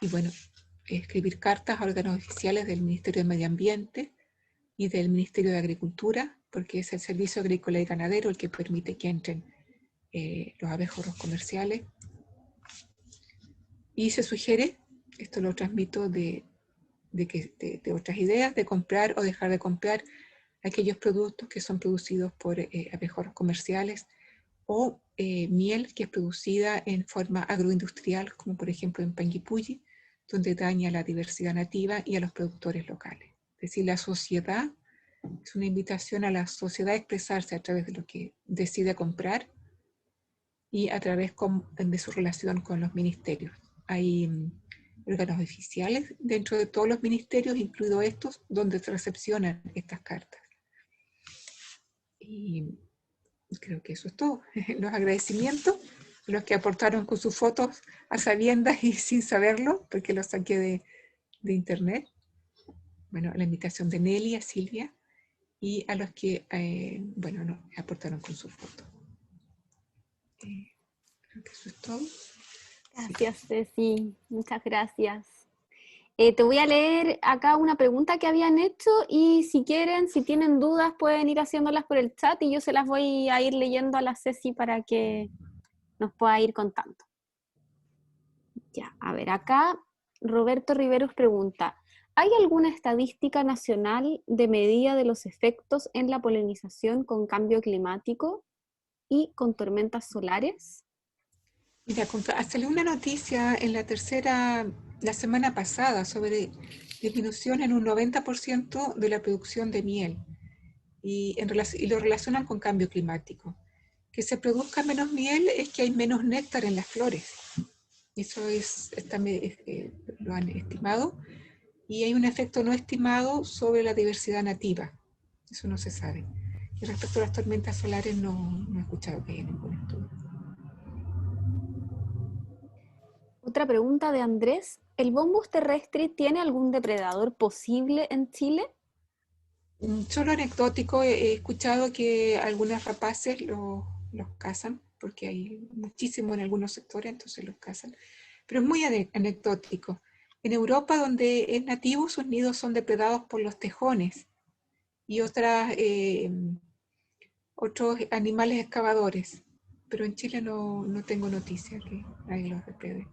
Speaker 1: Y bueno, escribir cartas a órganos oficiales del Ministerio de Medio Ambiente y del Ministerio de Agricultura, porque es el Servicio Agrícola y Ganadero el que permite que entren los abejorros comerciales. Y se sugiere, esto lo transmito de de otras ideas, de comprar o dejar de comprar aquellos productos que son producidos por abejorros comerciales o miel que es producida en forma agroindustrial, como por ejemplo en Panguipulli, donde daña a la diversidad nativa y a los productores locales. Es decir, la sociedad, es una invitación a la sociedad a expresarse a través de lo que decide comprar y a través de su relación con los ministerios. Hay órganos oficiales dentro de todos los ministerios, incluidos estos, donde se recepcionan estas cartas. Y creo que eso es todo. Los agradecimientos, los que aportaron con sus fotos a sabiendas y sin saberlo, porque los saqué de internet. Bueno, la invitación de Nelly, a Silvia, y a los que, bueno, no, aportaron con su foto. Creo que eso es todo.
Speaker 2: Gracias, Ceci. Muchas gracias. Te voy a leer acá una pregunta que habían hecho y si quieren, si tienen dudas, pueden ir haciéndolas por el chat y yo se las voy a ir leyendo a la Ceci para que nos pueda ir contando. Ya, a ver, acá Roberto Riveros pregunta, ¿hay alguna estadística nacional de medida de los efectos en la polinización con cambio climático y con tormentas solares?
Speaker 1: Mira, salió una noticia en la semana pasada sobre disminución en un 90% de la producción de miel y lo relacionan con cambio climático. Que se produzca menos miel es que hay menos néctar en las flores. Eso lo han estimado. Y hay un efecto no estimado sobre la diversidad nativa. Eso no se sabe. Y respecto a las tormentas solares, no he escuchado que haya ningún estudio.
Speaker 2: Otra pregunta de Andrés, ¿el bombus terrestre tiene algún depredador posible en Chile?
Speaker 1: Solo anecdótico, he escuchado que algunas rapaces los cazan, porque hay muchísimo en algunos sectores, entonces los cazan. Pero es muy anecdótico. En Europa, donde es nativo, sus nidos son depredados por los tejones y otros animales excavadores. Pero en Chile no tengo noticia que nadie los deprede.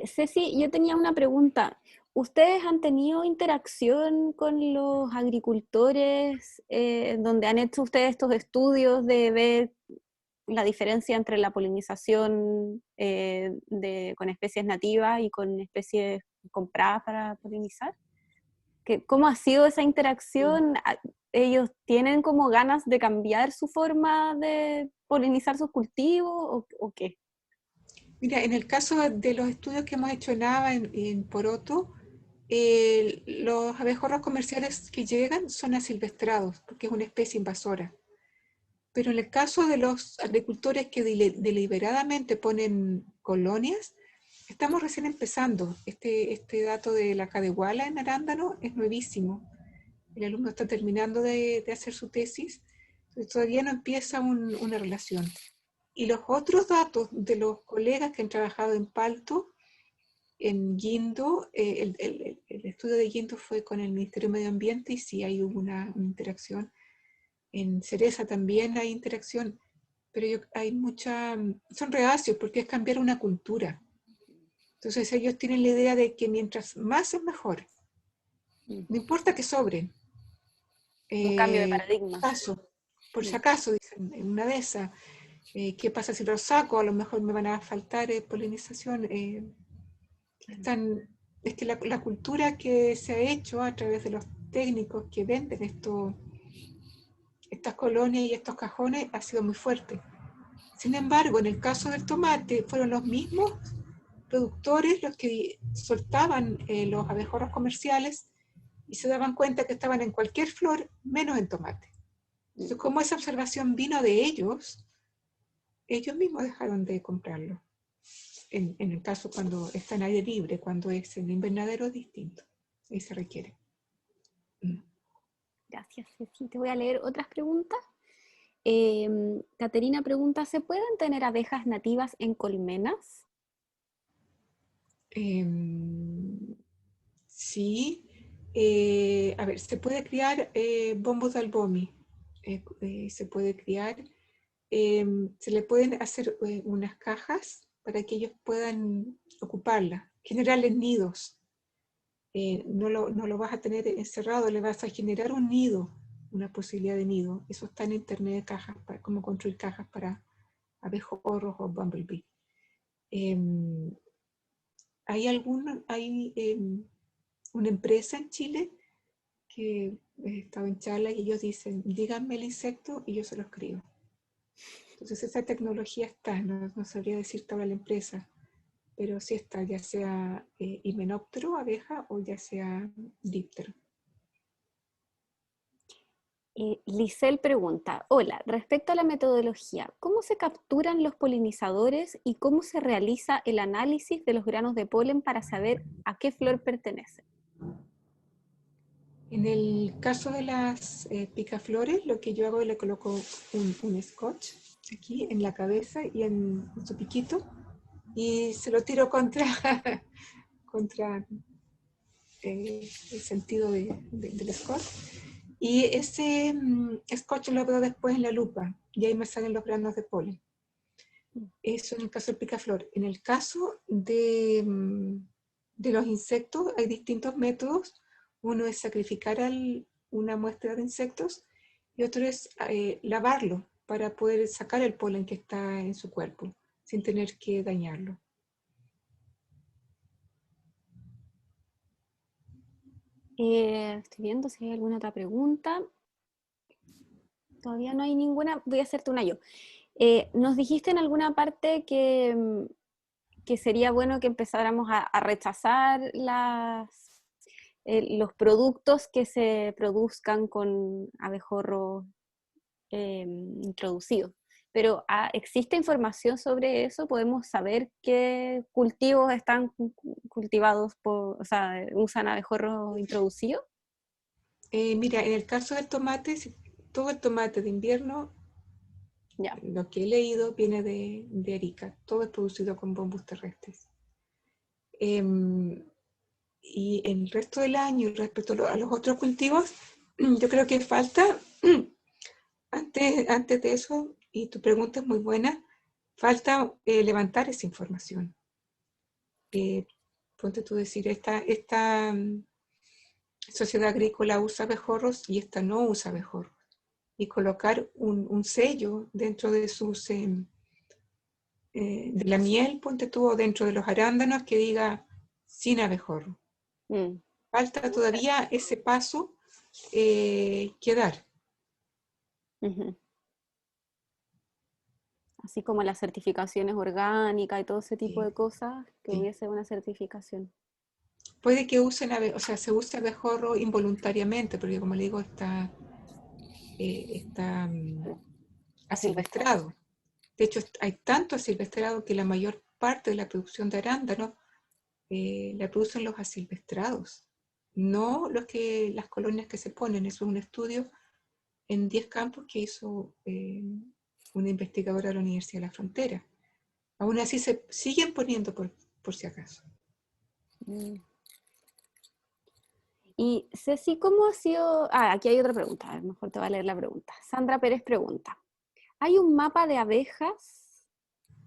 Speaker 2: Ceci, yo tenía una pregunta. ¿Ustedes han tenido interacción con los agricultores donde han hecho ustedes estos estudios de ver la diferencia entre la polinización con especies nativas y con especies compradas para polinizar? ¿Cómo ha sido esa interacción? ¿Ellos tienen como ganas de cambiar su forma de polinizar sus cultivos o qué?
Speaker 1: Mira, en el caso de los estudios que hemos hecho en Nava, en Poroto, los abejorros comerciales que llegan son asilvestrados, porque es una especie invasora. Pero en el caso de los agricultores que deliberadamente ponen colonias, estamos recién empezando. Este dato de la cadehuala en arándano es nuevísimo. El alumno está terminando de hacer su tesis, entonces todavía no empieza una relación. Y los otros datos de los colegas que han trabajado en palto, en guindo, el estudio de guindo fue con el Ministerio de Medio Ambiente y sí hay una interacción. En cereza también hay interacción, pero son reacios porque es cambiar una cultura. Entonces ellos tienen la idea de que mientras más es mejor. No importa que sobren.
Speaker 2: Un cambio de paradigma.
Speaker 1: Por si acaso, dicen, en una de esas. ¿Qué pasa si los saco? A lo mejor me van a faltar polinización. Es que la cultura que se ha hecho a través de los técnicos que venden estas colonias y estos cajones ha sido muy fuerte. Sin embargo, en el caso del tomate, fueron los mismos productores los que soltaban los abejorros comerciales y se daban cuenta que estaban en cualquier flor, menos en tomate. Entonces, como esa observación vino de ellos mismos dejaron de comprarlo. En el caso cuando está en aire libre, cuando es en invernadero es distinto. Ahí se requiere.
Speaker 2: Gracias, Ceci. Te voy a leer otras preguntas. Caterina pregunta, ¿se pueden tener abejas nativas en colmenas?
Speaker 1: Sí. A ver, se puede criar bombos de albomi. Se puede criar. Se le pueden hacer unas cajas para que ellos puedan ocuparlas, generarles nidos. No lo vas a tener encerrado, le vas a generar un nido, una posibilidad de nido. Eso está en internet de cajas, para cómo construir cajas para abejorros o bumblebee. Hay una empresa en Chile que estaba en charla y ellos dicen, díganme el insecto y yo se lo escribo. Entonces esa tecnología está, no sabría decirte ahora la empresa, pero sí está, ya sea himenóptero, abeja, o ya sea díptero.
Speaker 2: Lisel pregunta, hola, respecto a la metodología, ¿cómo se capturan los polinizadores y cómo se realiza el análisis de los granos de polen para saber a qué flor pertenecen?
Speaker 1: En el caso de las picaflores, lo que yo hago es le coloco un scotch aquí en la cabeza y en su piquito, y se lo tiro contra, contra el sentido del scotch. Y ese scotch lo veo después en la lupa y ahí me salen los granos de polen. Eso en el caso del picaflor. En el caso de los insectos hay distintos métodos. Uno es sacrificar una muestra de insectos y otro es lavarlo para poder sacar el polen que está en su cuerpo sin tener que dañarlo.
Speaker 2: Estoy viendo si hay alguna otra pregunta. Todavía no hay ninguna. Voy a hacerte una yo. Nos dijiste en alguna parte que sería bueno que empezáramos a rechazar los productos que se produzcan con abejorros introducidos. Pero ¿existe información sobre eso? ¿Podemos saber qué cultivos están cultivados o sea, usan abejorros introducidos?
Speaker 1: Mira, en el caso del tomate, todo el tomate de invierno,
Speaker 2: Ya.
Speaker 1: lo que he leído viene de Arica. Todo es producido con bombos terrestres. Y el resto del año, respecto a los otros cultivos, yo creo que falta, antes de eso, y tu pregunta es muy buena, falta levantar esa información. Ponte tú decir, esta sociedad agrícola usa abejorros y esta no usa abejorros. Y colocar un sello dentro de de la miel, ponte tú, o dentro de los arándanos que diga sin abejorro. Falta todavía ese paso que dar.
Speaker 2: Uh-huh. Así como las certificaciones orgánicas y todo ese tipo de cosas, que
Speaker 1: Sí.
Speaker 2: hubiese una certificación.
Speaker 1: Puede que usen, o sea, se use abejorro involuntariamente, porque como le digo, está asilvestrado. De hecho, hay tanto asilvestrado que la mayor parte de la producción de arándanos la producen los asilvestrados, no las colonias que se ponen. Eso es un estudio en 10 campos que hizo una investigadora de la Universidad de la Frontera. Aún así se siguen poniendo por si acaso.
Speaker 2: Y Ceci, ¿cómo ha sido? Aquí hay otra pregunta, a lo mejor te va a leer la pregunta. Sandra Pérez pregunta, ¿hay un mapa de abejas,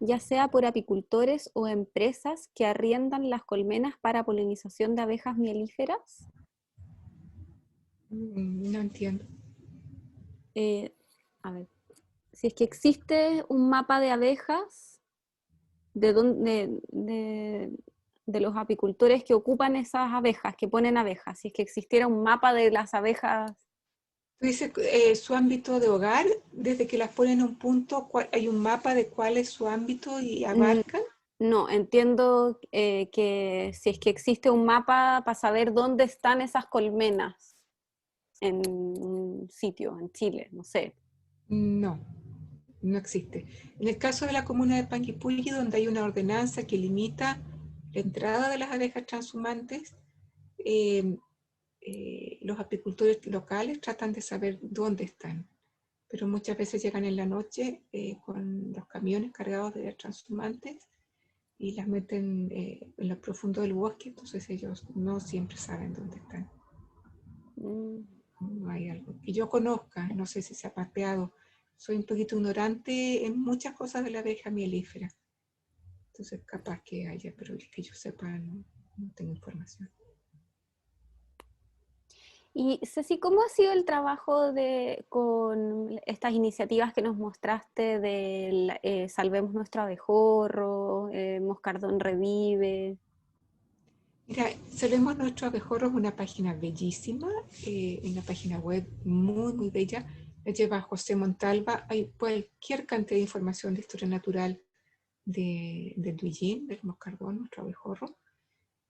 Speaker 2: ya sea por apicultores o empresas que arriendan las colmenas para polinización de abejas mielíferas?
Speaker 1: No entiendo.
Speaker 2: A ver, si es que existe un mapa de abejas, de los apicultores que ocupan esas abejas, que ponen abejas, si es que existiera un mapa de las abejas.
Speaker 1: Tú dices su ámbito de hogar, desde que las ponen en un punto, hay un mapa de cuál es su ámbito y abarcan.
Speaker 2: No, entiendo que si es que existe un mapa para saber dónde están esas colmenas en un sitio, en Chile, no sé.
Speaker 1: No, no existe. En el caso de la comuna de Panguipulli, donde hay una ordenanza que limita la entrada de las abejas transhumantes, eh, los apicultores locales tratan de saber dónde están, pero muchas veces llegan en la noche con los camiones cargados de transhumantes y las meten en lo profundo del bosque, entonces ellos no siempre saben dónde están. No hay algo que yo conozca, no sé si se ha pateado. Soy un poquito ignorante en muchas cosas de la abeja mielífera. Entonces capaz que haya, pero que yo sepa no tengo información.
Speaker 2: Y Ceci, ¿cómo ha sido el trabajo con estas iniciativas que nos mostraste de Salvemos Nuestro Abejorro, Moscardón Revive?
Speaker 1: Mira, Salvemos Nuestro Abejorro es una página bellísima, una página web muy, muy bella. La lleva José Montalva. Hay cualquier cantidad de información de historia natural del Duillín, del moscardón, nuestro abejorro.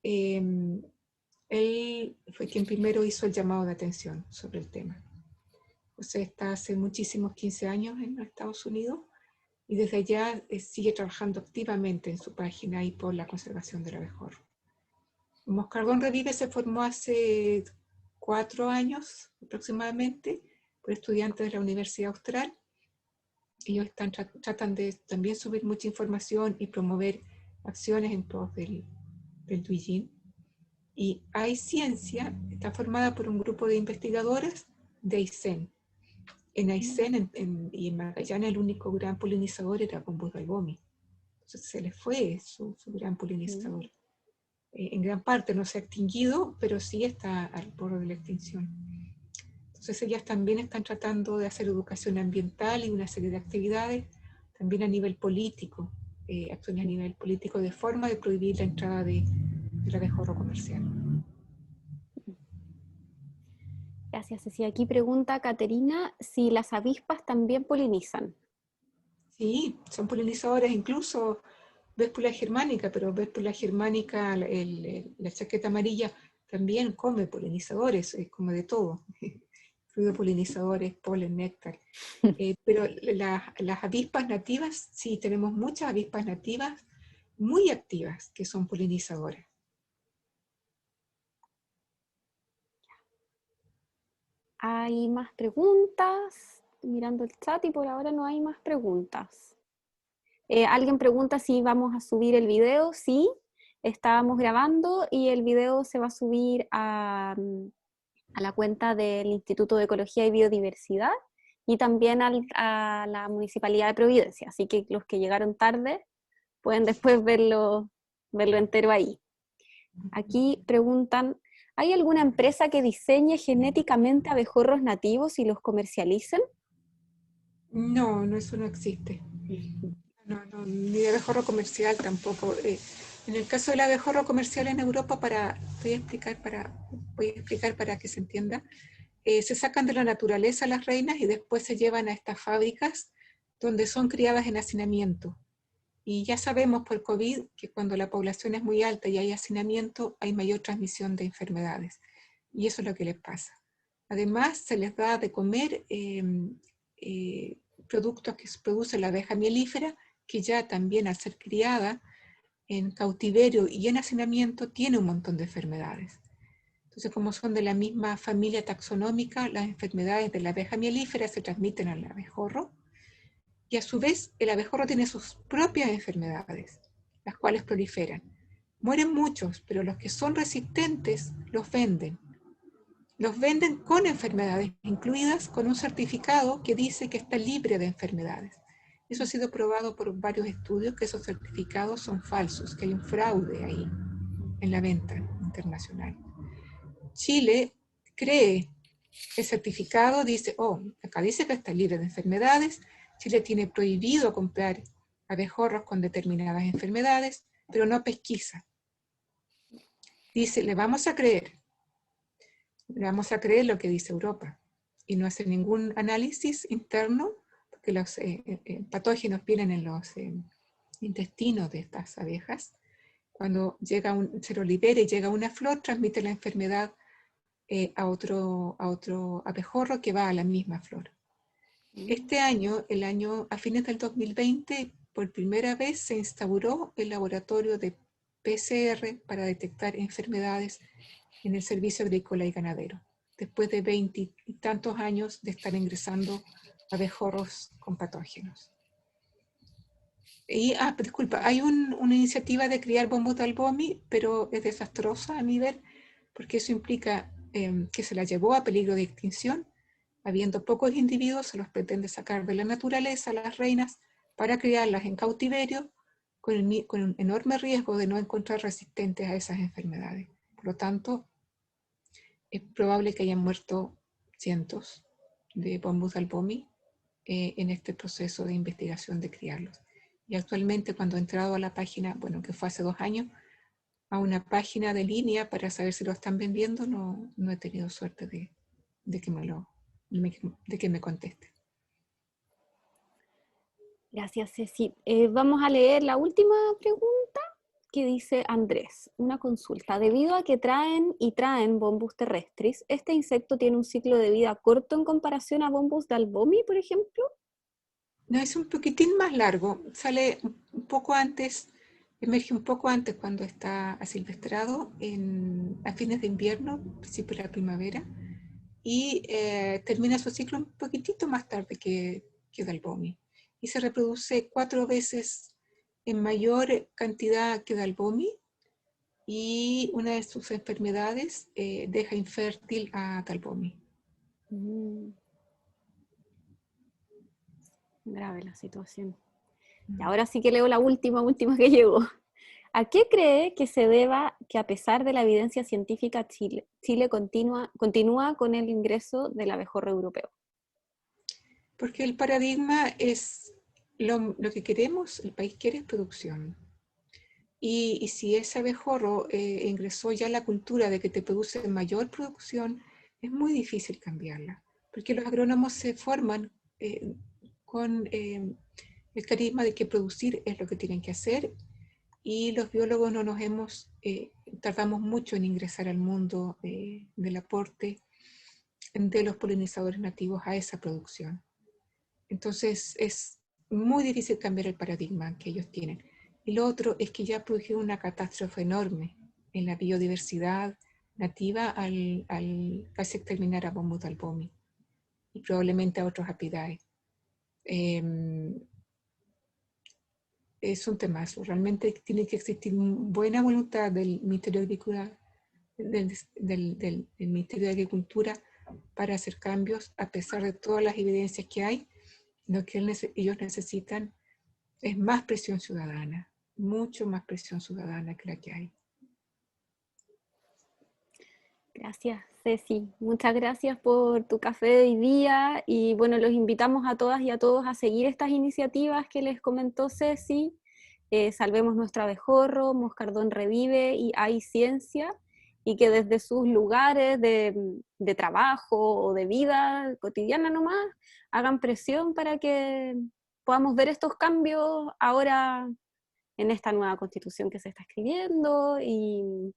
Speaker 1: Él fue quien primero hizo el llamado de atención sobre el tema. José está hace muchísimos 15 años en Estados Unidos y desde allá sigue trabajando activamente en su página y por la conservación del abejorro. Moscardón Revive se formó hace 4 años aproximadamente por estudiantes de la Universidad Austral. Ellos tratan de también subir mucha información y promover acciones en pos del Duillín. Y Hay Ciencia está formada por un grupo de investigadores de Aysén. En Aysén y en Magallanes el único gran polinizador era Bombus balbomi. Entonces se les fue su gran polinizador. En gran parte no se ha extinguido, pero sí está al borde de la extinción. Entonces ellas también están tratando de hacer educación ambiental y una serie de actividades, también a nivel político, acciones a nivel político de forma de prohibir la entrada del abejorro comercial.
Speaker 2: Gracias, Ceci. Aquí pregunta Caterina si las avispas también polinizan.
Speaker 1: Sí, son polinizadores, incluso Vespula germánica, pero Vespula germánica, la chaqueta amarilla, también come polinizadores, come de todo. Fluido polinizadores, polen, néctar. Pero las avispas nativas, sí, tenemos muchas avispas nativas muy activas que son polinizadoras.
Speaker 2: Hay más preguntas. Estoy mirando el chat y por ahora no hay más preguntas. Alguien pregunta si vamos a subir el video. Sí, estábamos grabando y el video se va a subir a la cuenta del Instituto de Ecología y Biodiversidad y también a la Municipalidad de Providencia. Así que los que llegaron tarde pueden después verlo entero ahí. Aquí preguntan, ¿hay alguna empresa que diseñe genéticamente abejorros nativos y los comercialicen?
Speaker 1: No, eso no existe. No, ni de abejorro comercial tampoco. En el caso del abejorro comercial en Europa, voy a explicar para que se entienda, se sacan de la naturaleza las reinas y después se llevan a estas fábricas donde son criadas en hacinamiento. Y ya sabemos por COVID que cuando la población es muy alta y hay hacinamiento, hay mayor transmisión de enfermedades. Y eso es lo que les pasa. Además, se les da de comer productos que produce la abeja mielífera, que ya también al ser criada en cautiverio y en hacinamiento tiene un montón de enfermedades. Entonces, como son de la misma familia taxonómica, las enfermedades de la abeja mielífera se transmiten al abejorro, y a su vez el abejorro tiene sus propias enfermedades, las cuales proliferan. Mueren muchos, pero los que son resistentes los venden. Los venden con enfermedades incluidas, con un certificado que dice que está libre de enfermedades. Eso ha sido probado por varios estudios, que esos certificados son falsos, que hay un fraude ahí en la venta internacional. Chile cree el certificado, dice, acá dice que está libre de enfermedades. Chile tiene prohibido comprar abejorros con determinadas enfermedades, pero no pesquisa. Dice, le vamos a creer lo que dice Europa, y no hace ningún análisis interno, porque los patógenos vienen en los intestinos de estas abejas. Cuando se lo libera y llega una flor, transmite la enfermedad a otro abejorro que va a la misma flor. Este año, a fines del 2020, por primera vez se instauró el laboratorio de PCR para detectar enfermedades en el servicio agrícola y ganadero, después de 20 y tantos años de estar ingresando abejorros con patógenos. Y, disculpa, hay una iniciativa de criar Bombus balbomi, pero es desastrosa a mi ver, porque eso implica que se la llevó a peligro de extinción. Habiendo pocos individuos, se los pretende sacar de la naturaleza, las reinas, para criarlas en cautiverio, con un enorme riesgo de no encontrar resistentes a esas enfermedades. Por lo tanto, es probable que hayan muerto cientos de Bombus albomi en este proceso de investigación de criarlos. Y actualmente, cuando he entrado a la página, bueno, que fue hace 2 años, a una página de línea para saber si lo están vendiendo, no he tenido suerte de que me conteste.
Speaker 2: Gracias, Ceci. Vamos a leer la última pregunta que dice Andrés. Una consulta. Debido a que traen Bombus terrestris, ¿este insecto tiene un ciclo de vida corto en comparación a Bombus dalbomi, por ejemplo?
Speaker 1: No, es un poquitín más largo. Sale un poco antes, emerge un poco antes cuando está asilvestrado, a fines de invierno, principio de la primavera, y termina su ciclo un poquitito más tarde que dalbomi. Y se reproduce 4 veces en mayor cantidad que dalbomi, y una de sus enfermedades deja infértil a dalbomi.
Speaker 2: Grave la situación. Y ahora sí que leo la última que llegó. ¿A qué cree que se deba que, a pesar de la evidencia científica, Chile continúa con el ingreso del abejorro europeo?
Speaker 1: Porque el paradigma es lo que queremos, el país quiere es producción. Y si ese abejorro ingresó ya a la cultura de que te produce mayor producción, es muy difícil cambiarla. Porque los agrónomos se forman con el carisma de que producir es lo que tienen que hacer, y los biólogos no tardamos mucho en ingresar al mundo del aporte de los polinizadores nativos a esa producción. Entonces es muy difícil cambiar el paradigma que ellos tienen. Y lo otro es que ya produjeron una catástrofe enorme en la biodiversidad nativa al casi exterminar a Bombus albomi y probablemente a otros apidae. Es un temazo. Realmente tiene que existir buena voluntad del Ministerio de Agricultura, del Ministerio de Agricultura, para hacer cambios a pesar de todas las evidencias que hay. Lo que ellos necesitan es más presión ciudadana, mucho más presión ciudadana que la que hay.
Speaker 2: Gracias, Ceci. Muchas gracias por tu café de hoy día y bueno, los invitamos a todas y a todos a seguir estas iniciativas que les comentó Ceci. Salvemos nuestro abejorro, Moscardón revive y hay ciencia, y que desde sus lugares de trabajo o de vida cotidiana nomás hagan presión para que podamos ver estos cambios ahora en esta nueva constitución que se está escribiendo y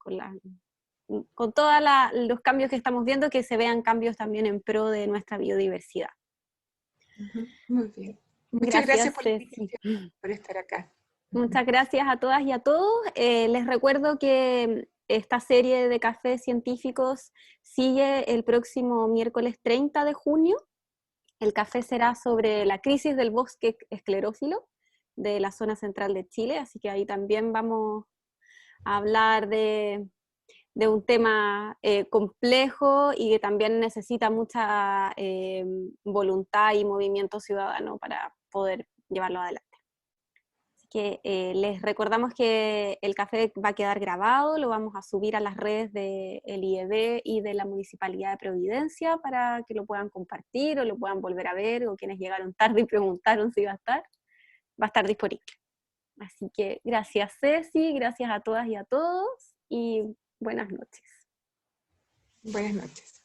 Speaker 2: con todos los cambios que estamos viendo, que se vean cambios también en pro de nuestra biodiversidad.
Speaker 1: Muy bien. Muchas gracias por la
Speaker 2: Ceci.
Speaker 1: invitación, por estar acá.
Speaker 2: Muchas gracias a todas y a todos. Les recuerdo que esta serie de cafés científicos sigue el próximo miércoles 30 de junio. El café será sobre la crisis del bosque esclerófilo de la zona central de Chile, así que ahí también vamos a hablar de un tema complejo y que también necesita mucha voluntad y movimiento ciudadano para poder llevarlo adelante. Así que les recordamos que el café va a quedar grabado, lo vamos a subir a las redes del IED y de la Municipalidad de Providencia para que lo puedan compartir o lo puedan volver a ver, o quienes llegaron tarde y preguntaron si va a estar disponible. Así que gracias, Ceci, gracias a todas y a todos, y buenas noches.
Speaker 1: Buenas noches.